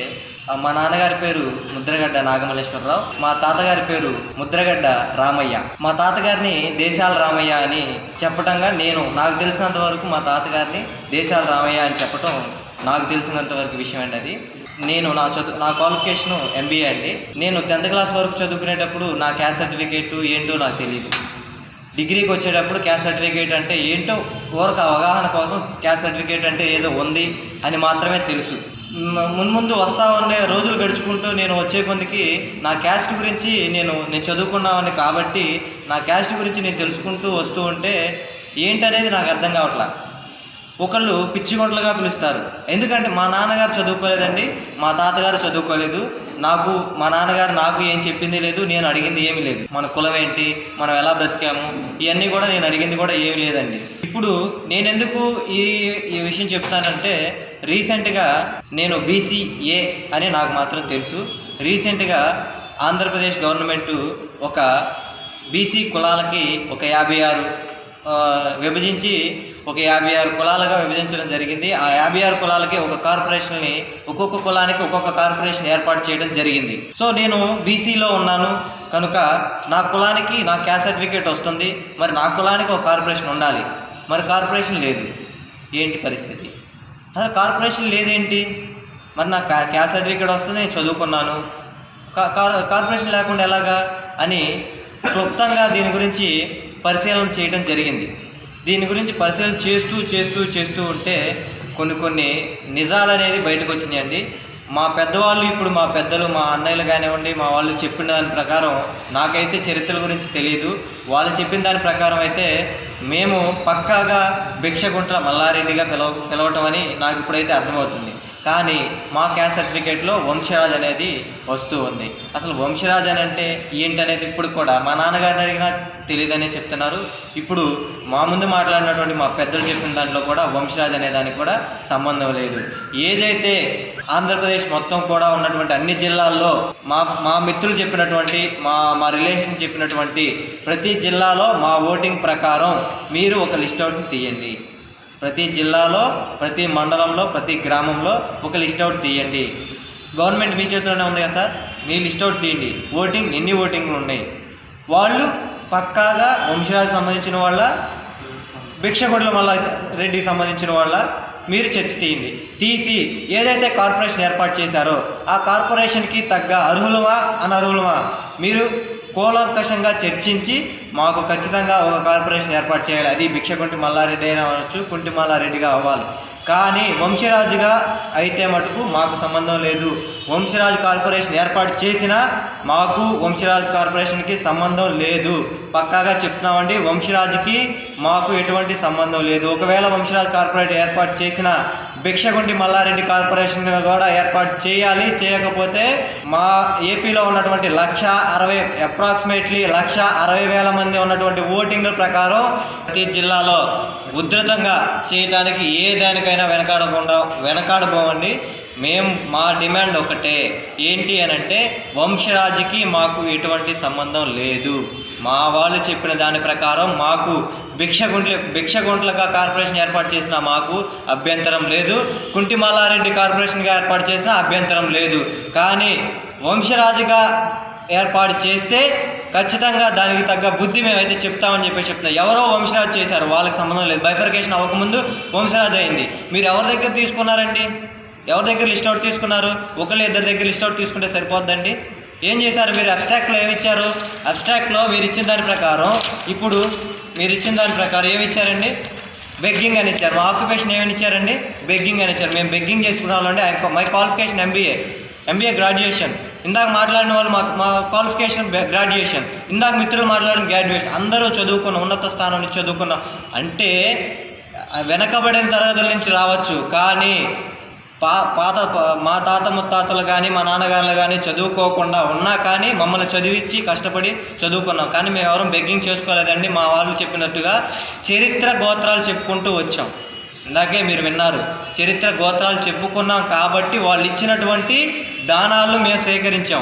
మా నాన్నగారి పేరు ముద్రగడ్డ నాగమల్లేశ్వరరావు, మా తాతగారి పేరు ముద్రగడ్డ రామయ్య. మా తాతగారిని దేశాల రామయ్య అని చెప్పటంగా నాకు తెలిసినంత వరకు మా తాతగారిని దేశాల రామయ్య అని చెప్పటం నాకు తెలిసినంత వరకు విషయం అండి. అది నా క్వాలిఫికేషను MBA అండి. నేను 10th క్లాస్ వరకు చదువుకునేటప్పుడు నా క్యాస్ట్ సర్టిఫికేట్ ఏంటో నాకు తెలియదు. డిగ్రీకి వచ్చేటప్పుడు క్యాస్ట్ సర్టిఫికేట్ అంటే ఏంటో ఊరక అవగాహన కోసం క్యాస్ట్ సర్టిఫికేట్ అంటే ఏదో ఉంది అని మాత్రమే తెలుసు. ముందు వస్తా ఉండే రోజులు గడుచుకుంటూ నేను వచ్చే కొందికి నా క్యాస్ట్ గురించి నేను చదువుకున్నామని కాబట్టి నా క్యాస్ట్ గురించి నేను తెలుసుకుంటూ వస్తూ ఉంటే ఏంటనేది నాకు అర్థం కావట్లా. ఒకళ్ళు పిచ్చిగొంటలుగా పిలుస్తారు. ఎందుకంటే మా నాన్నగారు చదువుకోలేదండి, మా తాతగారు చదువుకోలేదు, మా నాన్నగారు నాకు ఏం చెప్పింది లేదు, నేను అడిగింది ఏమీ లేదు. మన కులం ఏంటి, మనం ఎలా బ్రతికాము, ఇవన్నీ కూడా నేను అడిగింది కూడా ఏమీ లేదండి. ఇప్పుడు నేను ఎందుకు ఈ విషయం చెప్తానంటే, రీసెంట్గా నేను BCA అని నాకు మాత్రం తెలుసు. రీసెంట్గా ఆంధ్రప్రదేశ్ గవర్నమెంటు ఒక BC కులాలకి ఒక 56 విభజించి ఒక 56 కులాలుగా విభజించడం జరిగింది. ఆ 56 కులాలకి ఒక కార్పొరేషన్ని, ఒక్కొక్క కులానికి ఒక్కొక్క కార్పొరేషన్ ఏర్పాటు చేయడం జరిగింది. సో నేను BCలో ఉన్నాను కనుక నా కులానికి నా క్యాస్ట్ సర్టిఫికేట్ వస్తుంది. మరి నా కులానికి ఒక కార్పొరేషన్ ఉండాలి. మరి కార్పొరేషన్ లేదు, ఏంటి పరిస్థితి? అసలు కార్పొరేషన్ లేదేంటి? మరి నా క్యాస్ట్ సర్టిఫికేట్ వస్తుంది, నేను చదువుకున్నాను, కార్పొరేషన్ లేకుండా ఎలాగా అని క్లుప్తంగా దీని గురించి పరిశీలన చేయడం జరిగింది. దీని గురించి పరిశీలన చేస్తూ ఉంటే కొన్ని నిజాలు అనేది బయటకు వచ్చినాయండి. మా పెద్దవాళ్ళు, ఇప్పుడు మా పెద్దలు, మా అన్నయ్యలు కానివ్వండి, మా వాళ్ళు చెప్పిన దాని ప్రకారం నాకైతే చరిత్రల గురించి తెలియదు. వాళ్ళు చెప్పిన దాని ప్రకారం అయితే మేము పక్కాగా భిక్షగుంట్ల మల్లారెడ్డిగా పిలవటం అని నాకు ఇప్పుడైతే అర్థమవుతుంది. కానీ మా క్యాస్ట్ సర్టిఫికేట్లో వంశరాజ్ అనేది వస్తూ ఉంది. అసలు వంశరాజ్ అని అంటే ఏంటనేది ఇప్పుడు కూడా మా నాన్నగారిని అడిగినా తెలియదనే చెప్తున్నారు. ఇప్పుడు మా ముందు మాట్లాడినటువంటి మా పెద్దలు చెప్పిన దాంట్లో కూడా వంశరాజ్ అనే దానికి కూడా సంబంధం లేదు. ఏదైతే ఆంధ్రప్రదేశ్ మొత్తం కూడా ఉన్నటువంటి అన్ని జిల్లాల్లో మా మిత్రులు చెప్పినటువంటి మా రిలేషన్ చెప్పినటువంటి ప్రతి జిల్లాలో మా ఓటింగ్ ప్రకారం మీరు ఒక లిస్ట్ అవుట్ని తీయండి. ప్రతి జిల్లాలో, ప్రతి మండలంలో, ప్రతి గ్రామంలో ఒక లిస్ట్ అవుట్ తీయండి. గవర్నమెంట్ మీ చేతిలోనే ఉంది కదా సార్, మీ లిస్ట్ అవుట్ తీయండి. ఎన్ని ఓటింగ్లు ఉన్నాయి, వాళ్ళు పక్కాగా వంశరాజు సంబంధించిన వాళ్ళ, భిక్షగుంట్ల మల్లారెడ్డికి సంబంధించిన వాళ్ళ మీరు చర్చ తీయండి. తీసి ఏదైతే కార్పొరేషన్ ఏర్పాటు చేశారో ఆ కార్పొరేషన్కి తగ్గ అర్హులమా అనర్హులమా మీరు కూలంకషంగా చర్చించి మాకు ఖచ్చితంగా ఒక కార్పొరేషన్ ఏర్పాటు చేయాలి. అది భిక్షకుంటి మల్లారెడ్డి అయినా అవ్వచ్చు, కుంటి మల్లారెడ్డిగా అవ్వాలి. కానీ వంశరాజుగా అయితే మటుకు మాకు సంబంధం లేదు. వంశరాజు కార్పొరేషన్ ఏర్పాటు చేసినా మాకు వంశరాజు కార్పొరేషన్కి సంబంధం లేదు. పక్కాగా చెప్తున్నామండి, వంశరాజుకి మాకు ఎటువంటి సంబంధం లేదు. ఒకవేళ వంశరాజు కార్పొరేట్ ఏర్పాటు చేసిన భిక్షగుంటి మల్లారెడ్డి కార్పొరేషన్ కూడా ఏర్పాటు చేయాలి. చేయకపోతే మా ఏపీలో ఉన్నటువంటి అప్రాక్సిమేట్లీ 1,60,000 మంది ఉన్నటువంటి ఓటింగ్ల ప్రకారం ప్రతి జిల్లాలో ఉధృతంగా చేయడానికి ఏ దానికైనా వెనకాడబోమండి. మా డిమాండ్ ఒకటే, ఏంటి అనంటే వంశరాజుకి మాకు ఎటువంటి సంబంధం లేదు. మా వాళ్ళు చెప్పిన దాని ప్రకారం మాకు భిక్షగుంట్లుగా కార్పొరేషన్ ఏర్పాటు చేసిన మాకు అభ్యంతరం లేదు, కుంటి మల్లారెడ్డి కార్పొరేషన్గా ఏర్పాటు చేసిన అభ్యంతరం లేదు. కానీ వంశరాజుగా ఏర్పాటు చేస్తే ఖచ్చితంగా దానికి తగ్గ బుద్ధి మేమైతే చెప్తామని చెప్తున్నాం. ఎవరో వంశరాజ్ చేశారు, వాళ్ళకి సంబంధం లేదు. బైఫర్కేషన్ అవ్వకముందు వంశరాజ్ అయింది. మీరు ఎవరి దగ్గర తీసుకున్నారండి? ఎవరి దగ్గర లిస్ట్ అవుట్ తీసుకున్నారు? ఒకళ్ళు ఇద్దరి దగ్గర లిస్ట్ అవుట్ తీసుకుంటే సరిపోద్దండి. ఏం చేశారు మీరు? అబ్స్ట్రాక్ట్లో ఏమి ఇచ్చారు? అబ్స్ట్రాక్ట్లో మీరు ఇచ్చిన దాని ప్రకారం, ఇప్పుడు మీరు ఇచ్చిన దాని ప్రకారం ఏమి ఇచ్చారండి? బెగ్గింగ్ అని ఇచ్చారు. మా ఆక్యుపేషన్ ఏమని ఇచ్చారండి? బెగ్గింగ్ అని ఇచ్చారు. మేము బెగ్గింగ్ చేసుకున్నామండి. My qualification MBA graduation. ఇందాక మాట్లాడిన వాళ్ళు మా క్వాలిఫికేషన్ గ్రాడ్యుయేషన్. ఇందాక మిత్రులు మాట్లాడిన గ్రాడ్యుయేషన్. అందరూ చదువుకున్న, ఉన్నత స్థానం నుంచి చదువుకున్నాం. అంటే వెనకబడిన తరగతుల నుంచి రావచ్చు, కానీ మా తాత ముత్తాతలు కానీ మా నాన్నగారులు కానీ చదువుకోకుండా ఉన్నా కానీ మమ్మల్ని చదివించి కష్టపడి చదువుకున్నాం. కానీ మేము ఎవరూ బెగ్గింగ్ చేసుకోలేదండి. మా వాళ్ళు చెప్పినట్టుగా చరిత్ర గోత్రాలు చెప్పుకుంటూ వచ్చాం. ఇందాకే మీరు విన్నారు, చరిత్ర గోత్రాలు చెప్పుకున్నాం కాబట్టి వాళ్ళు ఇచ్చినటువంటి దానాలను మేము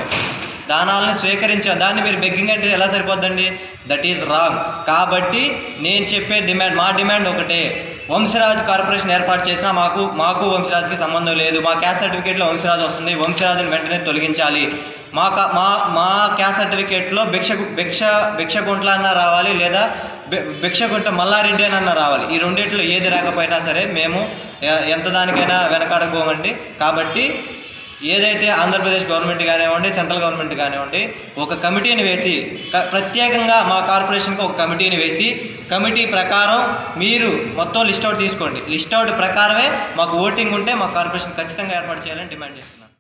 దానాలను స్వీకరించాం. దాన్ని మీరు బెగ్గింగ్ అంటే ఎలా సరిపోద్దండి? That is wrong. కాబట్టి నేను చెప్పే మా డిమాండ్ ఒకటే, వంశరాజ్ కార్పొరేషన్ ఏర్పాటు చేసినా మాకు వంశరాజ్కి సంబంధం లేదు. మా క్యాస్ట్ సర్టిఫికేట్లో వంశరాజ్ వస్తుంది, వంశరాజుని వెంటనే తొలగించాలి. మా క్యాస్ట్ సర్టిఫికేట్లో భిక్షగుంట్ల అన్నా రావాలి, లేదా భిక్షగుంట మల్లారెడ్డి అన్నా రావాలి. ఈ రెండిట్లో ఏది రాకపోయినా సరే మేము ఎంత దానికైనా వెనకాడకపోమండి. కాబట్టి ఏదైతే ఆంధ్రప్రదేశ్ గవర్నమెంట్ కానివ్వండి, సెంట్రల్ గవర్నమెంట్ కానివ్వండి, ఒక కమిటీని వేసి, ప్రత్యేకంగా మా కార్పొరేషన్కి ఒక కమిటీని వేసి, కమిటీ ప్రకారం మీరు మొత్తం లిస్ట్ అవుట్ తీసుకోండి. లిస్ట్ అవుట్ ప్రకారమే మాకు ఓటింగ్ ఉంటే మా కార్పొరేషన్ ఖచ్చితంగా ఏర్పాటు చేయాలని డిమాండ్ చేస్తున్నాం.